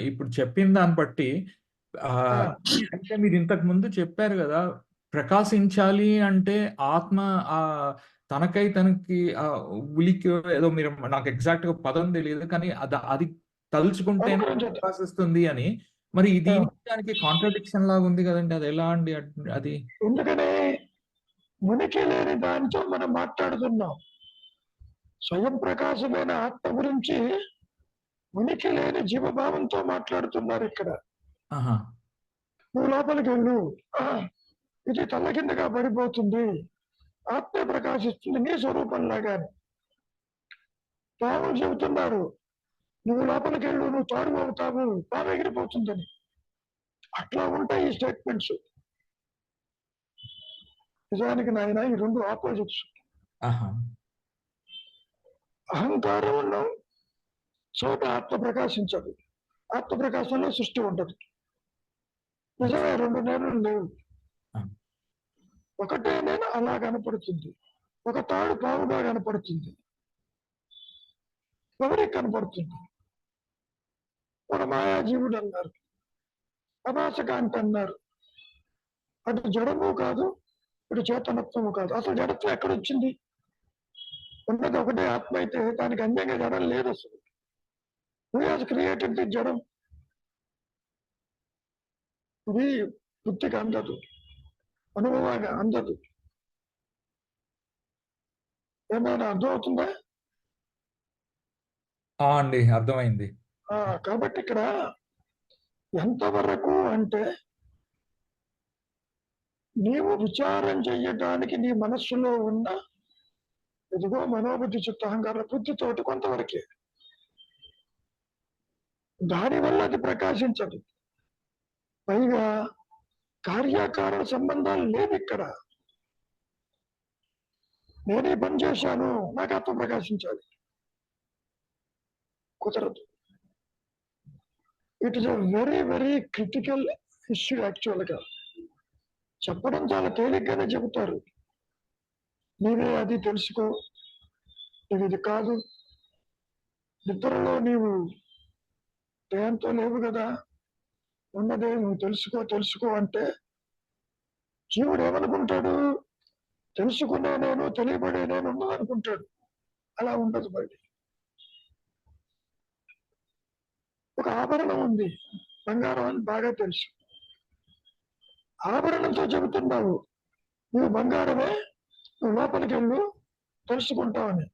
ఇప్పుడు చెప్పిన దాన్ని బట్టి ఆ, అంటే మీరు ఇంతకు ముందు చెప్పారు కదా, ప్రకాశించాలి అంటే ఆత్మ ఆ తనకి ఆ ఉలికి ఏదో, మీరు నాకు ఎగ్జాక్ట్ గా పదం తెలియదు కానీ అది తలుచుకుంటేనే అనుకరించదు. ప్రకాశిస్తుంది అని. మరి దీనికి దానికి కాంట్రడిక్షన్ లాగా ఉంది కదండి, అది ఎలా అండి అది? ఎందుకని ఉనికి లేని దానితో మనం మాట్లాడుతున్నాం. స్వయం ప్రకాశమైన ఆత్మ గురించి ఉనికి లేని జీవభావంతో మాట్లాడుతున్నారు ఇక్కడ. ఆహా, నువ్వు లోపలికి వెళ్ళు, ఇది తల్ల కిందగా పడిపోతుంది, ఆత్మ ప్రకాశిస్తుంది నీ స్వరూపంలాగా. పాములు చెబుతున్నారు నువ్వు లోపలికి వెళ్ళు, నువ్వు తాడు అవుతావు, పాము ఎగిరిపోతుందని. అట్లా ఉంటాయి ఈ స్టేట్మెంట్స్. నిజానికి నాయన ఈ రెండు ఆపోజిట్స్. ఆహా, అహంకారం ఉన్న చోట ఆత్మ ప్రకాశించదు, ఆత్మ ప్రకాశంలో సృష్టి ఉండదు. నిజమే, రెండు నేలలు లేవు, ఒకటే నేను అలా కనపడుతుంది. ఒక తాడు పావుగా కనపడుతుంది, ఎవరికి కనపడుతుంది? ఒక మాయాజీవుడు అన్నారు, అభాసకాంతి అన్నారు. అటు జడము కాదు, ఇటు చేతనత్వము కాదు. అసలు జడత్వం ఎక్కడొచ్చింది? ఉన్నది ఒకటే ఆత్మ అయితే దానికి అన్యంగా జడం లేదు అసలు. హూ హాజ్ క్రియేటెడ్ ది జడం? ఇది బుద్ధికి అందదు, అనుభవాన్ని అందదు. ఏమైనా అర్థమవుతుందా? అండి, అర్థమైంది. కాబట్టి ఇక్కడ ఎంతవరకు అంటే నీవు విచారం చెయ్యటానికి నీ మనస్సులో ఉన్న ఇదిగో మనోబుద్ధి చిత్తహంకార బుద్ధితోటి కొంతవరకే, దానివల్ల అది ప్రకాశించదు. పైగా కార్యకారణ సంబంధాలు లేదు ఇక్కడ. నేనే పని చేశాను, నాకు ఆత్మ ప్రకాశించాలి, కుదరదు. It is a very very critical issue. యాక్చువల్గా చెప్పడం చాలా తేలిగ్గానే చెబుతారు, నీవే అది తెలుసుకో, నీవు ఇది కాదు, నిద్రలో నీవు దేంతో లేవు కదా, ఉన్నదే నువ్వు తెలుసుకో అంటే జీవుడు ఏమనుకుంటాడు? తెలుసుకునే నేను, తెలియబడే నేను ఉన్నదనుకుంటాడు. అలా ఉండదు. బయట ఒక ఆభరణం ఉంది, బంగారం అని బాగా తెలుసు. ఆభరణంతో చెబుతున్నావు నువ్వు బంగారమే, నువ్వు లోపలికి వెళ్ళు తెలుసుకుంటావని.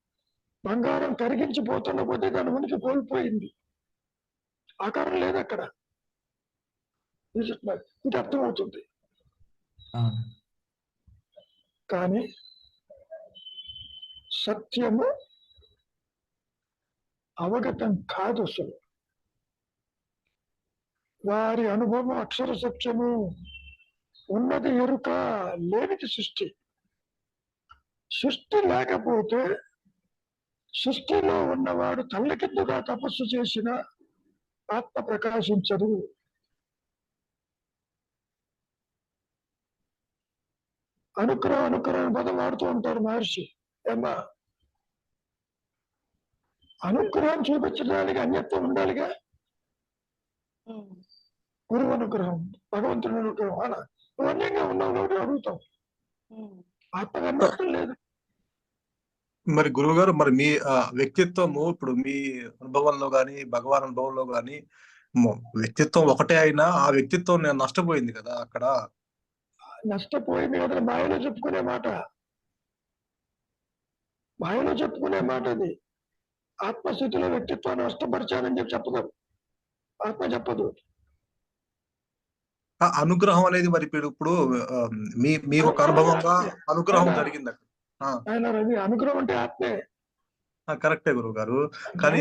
బంగారం కరిగించిపోతున్న పోతే దాని ఉనికి కోల్పోయింది, ఆకారం లేదు అక్కడ. ఇది అర్థమవుతుంది. కానీ సత్యము అవగతం కాదు అసలు. వారి అనుభవం అక్షర సత్యము, ఉన్నది ఎరుక, లేనిది సృష్టి. సృష్టి లేకపోతే సృష్టిలో ఉన్నవాడు తల్లకిందుగా తపస్సు చేసిన ఆత్మ ప్రకాశించదు. అనుగ్రహం పదం వాడుతూ ఉంటారు మహర్షి. ఏమా, అనుగ్రహం చూపించడానికి అన్యత్వం ఉండాలిగా. గురువు అనుగ్రహం, భగవంతుని అనుగ్రహం, అలా నువ్వు అన్యంగా ఉన్నావు కాబట్టి అడుగుతావు. ఆత్మగా అన్యత్వం లేదు. మరి గురువు గారు, మరి మీ వ్యక్తిత్వము ఇప్పుడు మీ అనుభవంలో గాని, భగవాన్ అనుభవంలో గాని వ్యక్తిత్వం ఒకటే అయినా ఆ వ్యక్తిత్వం నష్టపోయింది కదా అక్కడ. నష్టపోయింది కదా, మాయలో చెప్పుకునే మాట. మాయలో చెప్పుకునే మాట అది. ఆత్మస్థితిలో వ్యక్తిత్వాన్ని నష్టపరిచానని చెప్పగలరు, ఆత్మ చెప్పదు. అనుగ్రహం అనేది మరి ఇప్పుడు మీ ఒక అనుభవంగా అనుగ్రహం జరిగింది అక్కడ. ఆయన రవి, అనుగ్రహం అంటే ఆత్మే. కరెక్టే గురువు గారు. కానీ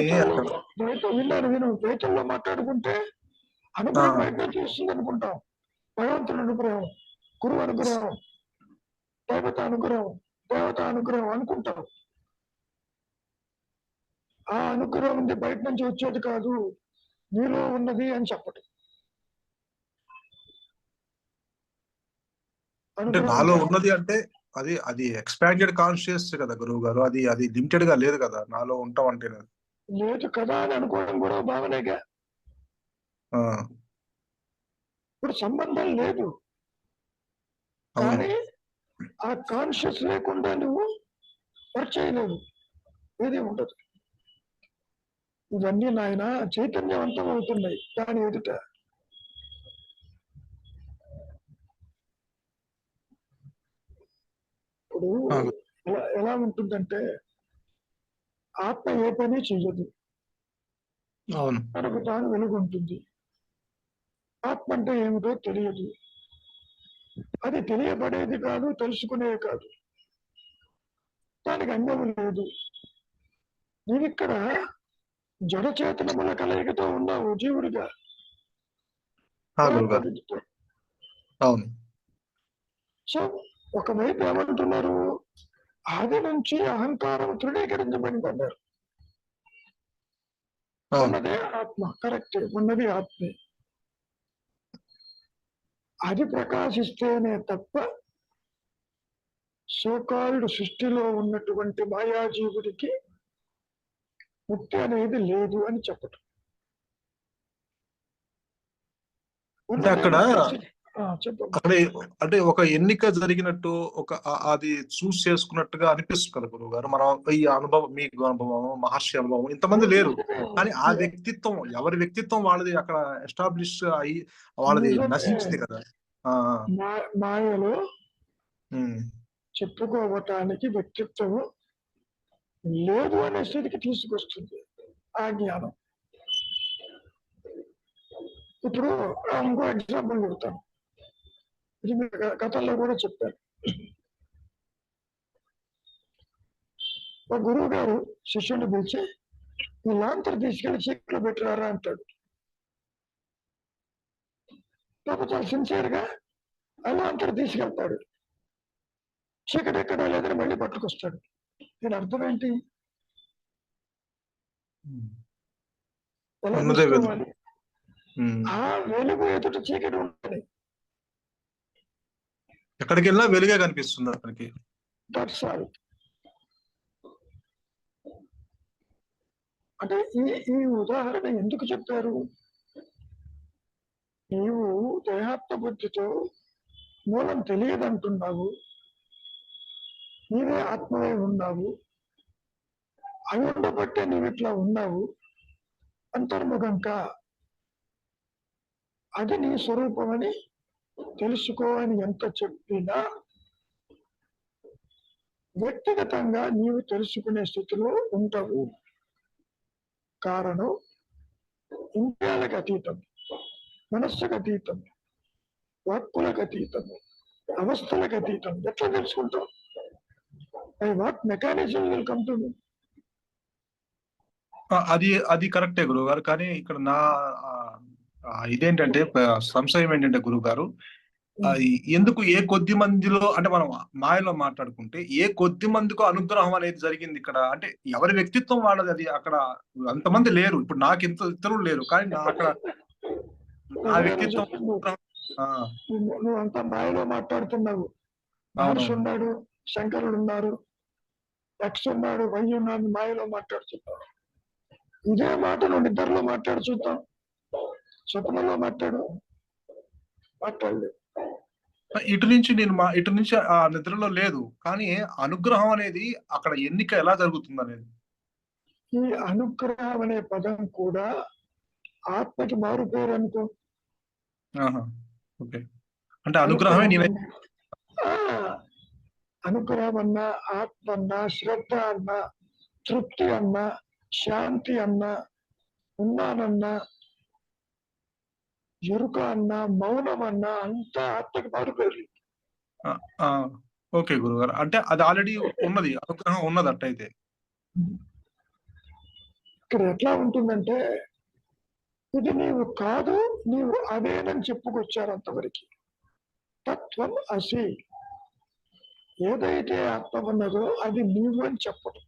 విను, ద్వైతంలో మాట్లాడుకుంటే అనుగ్రహం బయట నుంచి వస్తుంది అనుకుంటాం. భగవంతుని అనుగ్రహం, గురువు అనుగ్రహం, దేవత అనుగ్రహం అనుకుంటాం. ఆ అనుగ్రహం ఉంది బయట నుంచి వచ్చేది కాదు, నీలో ఉన్నది అని చెప్పటం. అంటే నాలో ఉన్నది అంటే అది ఎక్స్పాండెడ్ కాన్షియస్ కదా గురువు గారు. అది లిమిటెడ్ గా లేదు కదా, నాలో ఉంటాం అంటే లేదు కదా అని అనుకోవడం కూడా భావనేగా. ఇప్పుడు సంబంధం లేదు, కానీ ఆ కాన్షియస్ లేకుండా నువ్వు వర్క్ చేయలేవు, ఏది ఉండదు. ఇవన్నీ నాయన చైతన్యవంతం అవుతున్నాయి దాని ఎదుట. ఇప్పుడు ఎలా ఉంటుందంటే, ఆత్మ ఏ పని చెయ్యదు, తనకు తాను వెలుగుంటుంది. ఆత్మ అంటే ఏమిటో తెలియదు, అది తెలియబడేది కాదు, తెలుసుకునేది కాదు, దానికి అన్యం లేదు. నీవిక్కడ జడచేతనముల కలయికతో ఉన్నావు జీవుడిగా. అవును. సో ఒకవైపు ఏమంటున్నారు, ఆది నుంచి అహంకారం తృణీకరించబడింది అన్నారు. ఉన్నదే ఆత్మ, కరెక్ట్, ఉన్నది ఆత్మే. అది ప్రకాశిస్తేనే తప్ప సోకాల్డ్ సృష్టిలో ఉన్నటువంటి మాయాజీవుడికి ముక్తి అనేది లేదు అని చెప్పటం. అక్కడ అంటే ఒక ఎన్నిక జరిగినట్టు, అది చూస్ చేసుకున్నట్టుగా అనిపిస్తుంది కదా గురువు గారు. మనం ఈ అనుభవం, మీ అనుభవం, మహర్షి అనుభవం, ఇంతమంది లేరు, కానీ ఆ వ్యక్తిత్వం, ఎవరి వ్యక్తిత్వం వాళ్ళది అక్కడ ఎస్టాబ్లిష్ అయ్యి వాళ్ళది నశించింది కదా. మాయలో చెప్పుకోవటానికి వ్యక్తిత్వం లేదు అనే స్థితికి తీసుకొస్తుంది ఆ జ్ఞానం. ఇప్పుడు ఇంకో ఎగ్జాంపుల్ చెబుతాను, ఇది గతంలో కూడా చెప్పాను. ఒక గురువు గారు శిష్యుని పిలిచి, ఈ లాంతర్ తీసుకెళ్లి చీకట్లో పెట్టినారా అంటాడు. పాప చాలా సిన్సియర్గా అలా అంతా తీసుకెళ్తాడు. చీకటి ఎక్కడా లేదని మళ్ళీ పట్టుకొస్తాడు. దీని అర్థం ఏంటి? ఎలా ఉన్నదే వెలుగు. తీసుకోవాలి? ఆ వెలుగు ఎదుట చీకటి ఉంటుంది. ఎక్కడికి వెళ్ళినా వెలుగే కనిపిస్తుంది అతనికి. That's all. అంటే ఈ ఉదాహరణ ఎందుకు చెప్పారు? నీవు దేహాత్మ బుద్ధితో మూలం తెలియదంటున్నావు, నీవే ఆత్మవే ఉన్నావు, అవి ఉండబట్టే నీవు ఇట్లా ఉన్నావు. అంతర్ముఖంగా అది నీ స్వరూపమని తెలుసుకో అని ఎంత చెప్పినా వ్యక్తిగతంగా నీవు తెలుసుకునే స్థితిలో ఉంటావు. కారణం ఇంద్రియాలకు అతీతం, మనస్సుకు అతీతం, వాక్కులకు అతీతం, అవస్థలకు అతీతం. ఎట్లా తెలుసుకుంటాం? By what mechanism will come to me? అది కరెక్టే గురువు గారు. కానీ ఇక్కడ నా ఇదేంటంటే సంశయం ఏంటంటే గురువు గారు, ఎందుకు ఏ కొద్ది మందిలో, అంటే మనం మాయలో మాట్లాడుకుంటే ఏ కొద్ది మందికో అనుగ్రహం అనేది జరిగింది ఇక్కడ. అంటే ఎవరి వ్యక్తిత్వం వాళ్ళది. అది అక్కడ అంతమంది లేరు. ఇప్పుడు నాకు ఇంత ఇతరులు లేరు, కానీ నా అక్కడ నా వ్యక్తిత్వం. నువ్వు అంతా మాయలో మాట్లాడుతున్నావు. మహర్షి ఉన్నాడు, శంకరుడు ఉన్నారు, ఎక్స్ ఉన్నాడు, వై ఉన్నాడు, మాయలో మాట్లాడుతున్నావు. ఇదే మాట నువ్వు నిద్రలో మాట్లాడు చూద్దాం. స్వప్నంలో మాట్లాడలేదు. ఇటు నుంచి ఆ నిద్రలో లేదు, కానీ అనుగ్రహం అనేది అక్కడ ఎన్నిక ఎలా జరుగుతుంది అనేది. ఈ అనుగ్రహం అనే పదం కూడా ఆత్మకి మారు పేరు అనుకో. ఓకే, అంటే అనుగ్రహమే నేనే. అనుగ్రహం అన్నా, ఆత్మ అన్నా, శ్రద్ధ అన్నా, తృప్తి అన్నా, శాంతి అన్నా, ఉన్నానన్నా, ఎరుక అన్నా, మౌనం అన్నా అంతా ఆత్మకి మారు పేరు. ఓకే గురుగారు, అంటే అది ఆల్రెడీ ఉన్నది, అనుగ్రహం ఉన్నది. అట్టయితే ఇక్కడ ఎట్లా ఉంటుందంటే, ఇది నీవు కాదు, నీవు అదేనని చెప్పుకొచ్చారు అంతవరకు. తత్వం అసి, ఏదైతే ఆత్మ ఉన్నదో అది నీవు అని చెప్పటం,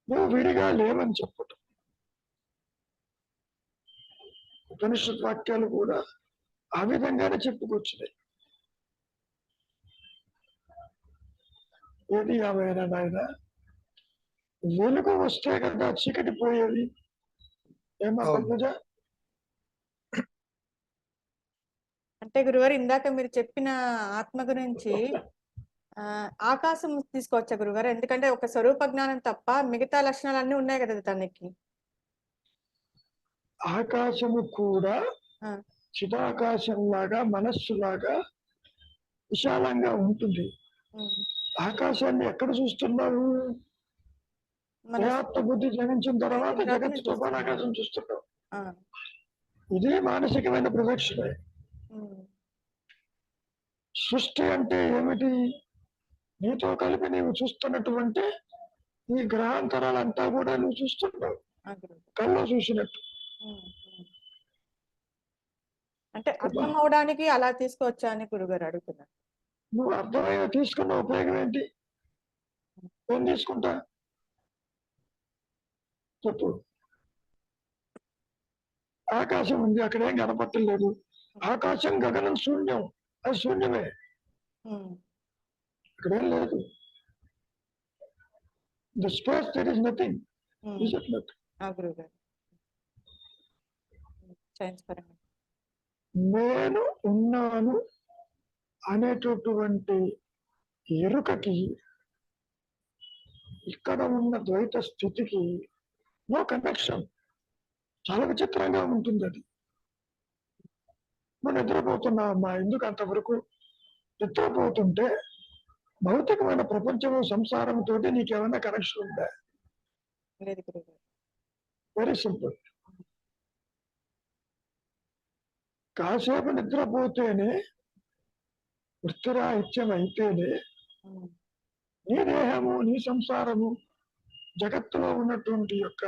నువ్వు విడిగా లేవని చెప్పటం. ఉపనిషత్ వాక్యాలు కూడా ఆ విధంగానే చెప్పుకొచ్చినాయి. ఏది ఏమైనా నాయన, వెలుగు వస్తే కదా చీకటి పోయేది. ఏమా పద్మజ? అంటే గురుగారు, ఇందాక మీరు చెప్పిన ఆత్మ గురించి ఆకాశం తీసుకోవచ్చా గురుగారు? ఎందుకంటే ఒక స్వరూప జ్ఞానం తప్ప మిగతా లక్షణాలు అన్ని ఉన్నాయి కదా తనకి. ఆకాశము కూడా చిదాకాశంలాగా, మనస్సులాగా విశాలంగా ఉంటుంది. ఆకాశాన్ని ఎక్కడ చూస్తున్నావు? ఆత్మ బుద్ధి జనించిన తర్వాత జగత్తుతో పాటు ఆకాశం చూస్తున్నావు. ఇదే మానసికమైన ప్రదక్షిణే. సృష్టి అంటే ఏమిటి? నీతో కలిపి నీవు చూస్తున్నటువంటి ఈ గ్రహాంతరాలంతా కూడా నువ్వు చూస్తున్నావు, కళ్ళు చూసినట్టు. అంటే అర్థం అవడానికి అలా తీసుకోవచ్చా అని గురుగారు అడుగుతున్నారు. నువ్వు అర్థమైన తీసుకున్న ఉపయోగం ఏంటి? ఏం తీసుకుంటా చెప్పు. ఆకాశం ఉంది, అక్కడ ఏం కనపట్టలేదు. ఆకాశం గగనం శూన్యం, అది శూన్యమే, అక్కడేం లేదు. The space there is nothing. నేను ఉన్నాను అనేటటువంటి ఎరుకకి, ఇక్కడ ఉన్న ద్వైత స్థితికి నో కనెక్షన్. చాలా విచిత్రంగా ఉంటుంది అది. నువ్వు నిద్రపోతున్నావమ్మా, ఎందుకు అంతవరకు నిద్రపోతుంటే భౌతికమైన ప్రపంచము, సంసారంతో నీకేమైనా కనెక్షన్ ఉందా? Very simple. కాసేపు నిద్రపోతేనే, వృత్తిరాహిత్యం అయితేనే నీ దేహము, నీ సంసారము, జగత్తులో ఉన్నటువంటి యొక్క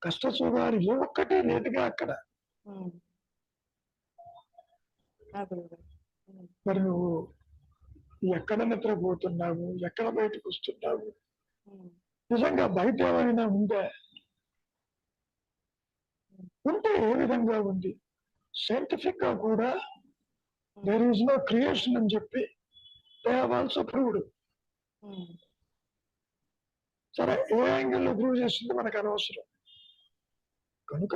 కష్టసుఖాలు ఏ ఒక్కటి లేదుగా అక్కడ. ఆ గురువుగారు. ఉమ్, మరి నువ్వు ఎక్కడ నిద్రపోతున్నావు, ఎక్కడ బయటకు వస్తున్నావు, ఉమ్, నిజంగా బయట ఏమైనా ఉందా? ఉంటే ఏ విధంగా ఉంది? సైంటిఫిక్ గా కూడా దేర్ ఈజ్ నో క్రియేషన్ అని చెప్పి దే హావ్ ఆల్సో ప్రూవ్డ్. ఉమ్, సరే, ఏ యాంగిల్లో ప్రూవ్ చేస్తుంది మనకు అనవసరం. కనుక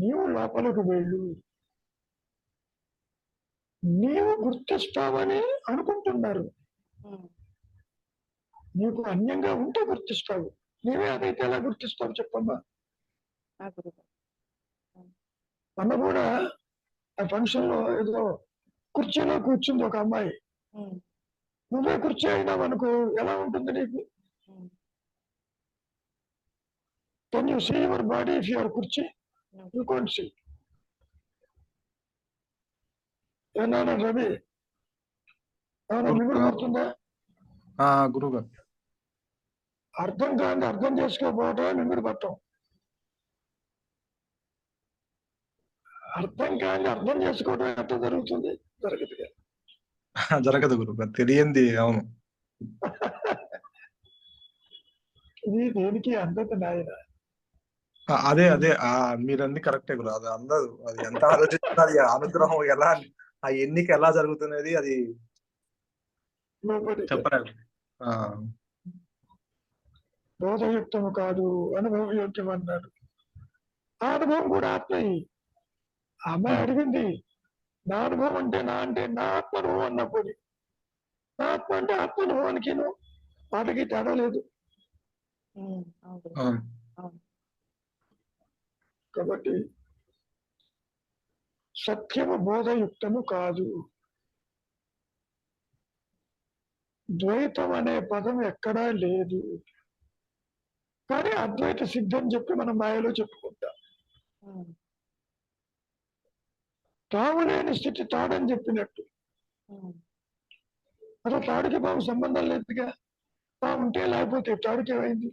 నీవు లోపలకు వెళ్ళు, నీవు గుర్తిస్తావని అనుకుంటున్నారు. ఉమ్, నీకు అన్యంగా ఉంటే గుర్తిస్తావు. నీవే అదైతే ఎలా గుర్తిస్తావు చెప్పమ్మా? ఆ గురువుగారు. మొన్న కూడా ఆ ఫంక్షన్ లో ఏదో కుర్చీలో కూర్చుంది ఒక అమ్మాయి. ఉమ్, నువ్వే కుర్చీ అయినావు అనుకో, ఎలా ఉంటుంది నీకు? Um, can you see your body if your కుర్చీ? ఉమ్. You can't see. ఏమన్నా రవి, ఏమన్నా మిగులు పడుతుందా? గురువు గారు. అర్థం కాని అర్థం చేసుకోకపోవటం మిగులు పట్టం. అర్థం కాని అర్థం చేసుకోవడం ఎట్లా జరుగుతుంది? జరగదు కదా. జరగదు గురువు గారు, తెలియంది. అవును. ఇది దేనికి అందదు నాయన. అదే అదే మీరన్నీ కరెక్టే గురు. అది అందదు. అది ఎంత ఆలోచిస్తున్నా అది అనుగ్రహం ఎలా, ఆ ఎన్నిక ఎలా జరుగుతున్నది అది లోపలి చెప్పరాదు. బోధయుక్తము కాదు, అనుభవయోగ్యం అన్నాడు. ఆ అనుభవం కూడా ఆత్మయి. ఆ అమ్మాయి అడిగింది, నా అనుభవం అంటే నా ఆత్మనుభవం అన్నప్పుడు, నా ఆత్మ అంటే ఆత్మనుభవానికి వాటికి తేడా లేదు. ఉమ్, అవును గురువు. అవును. అవును. కాబట్టి సత్యము బోధయుక్తము కాదు. ద్వైతం అనే పదం ఎక్కడా లేదు. కానీ అద్వైత సిద్ధం చెప్పి మనం మాయలో చెప్పుకుంటాం. ఉమ్, తావులేని స్థితి తాడని చెప్పినట్టు. ఉమ్, అసలు తాడికి బాబు సంబంధం లేదుగా. తా ఉంటే లేకపోతే తాడికి ఏమైంది?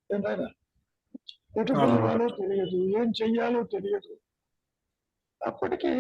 ఏంటైనా ఎటు పోవాలో తెలియదు, ఏం చెయ్యాలో తెలియదు. అప్పటికి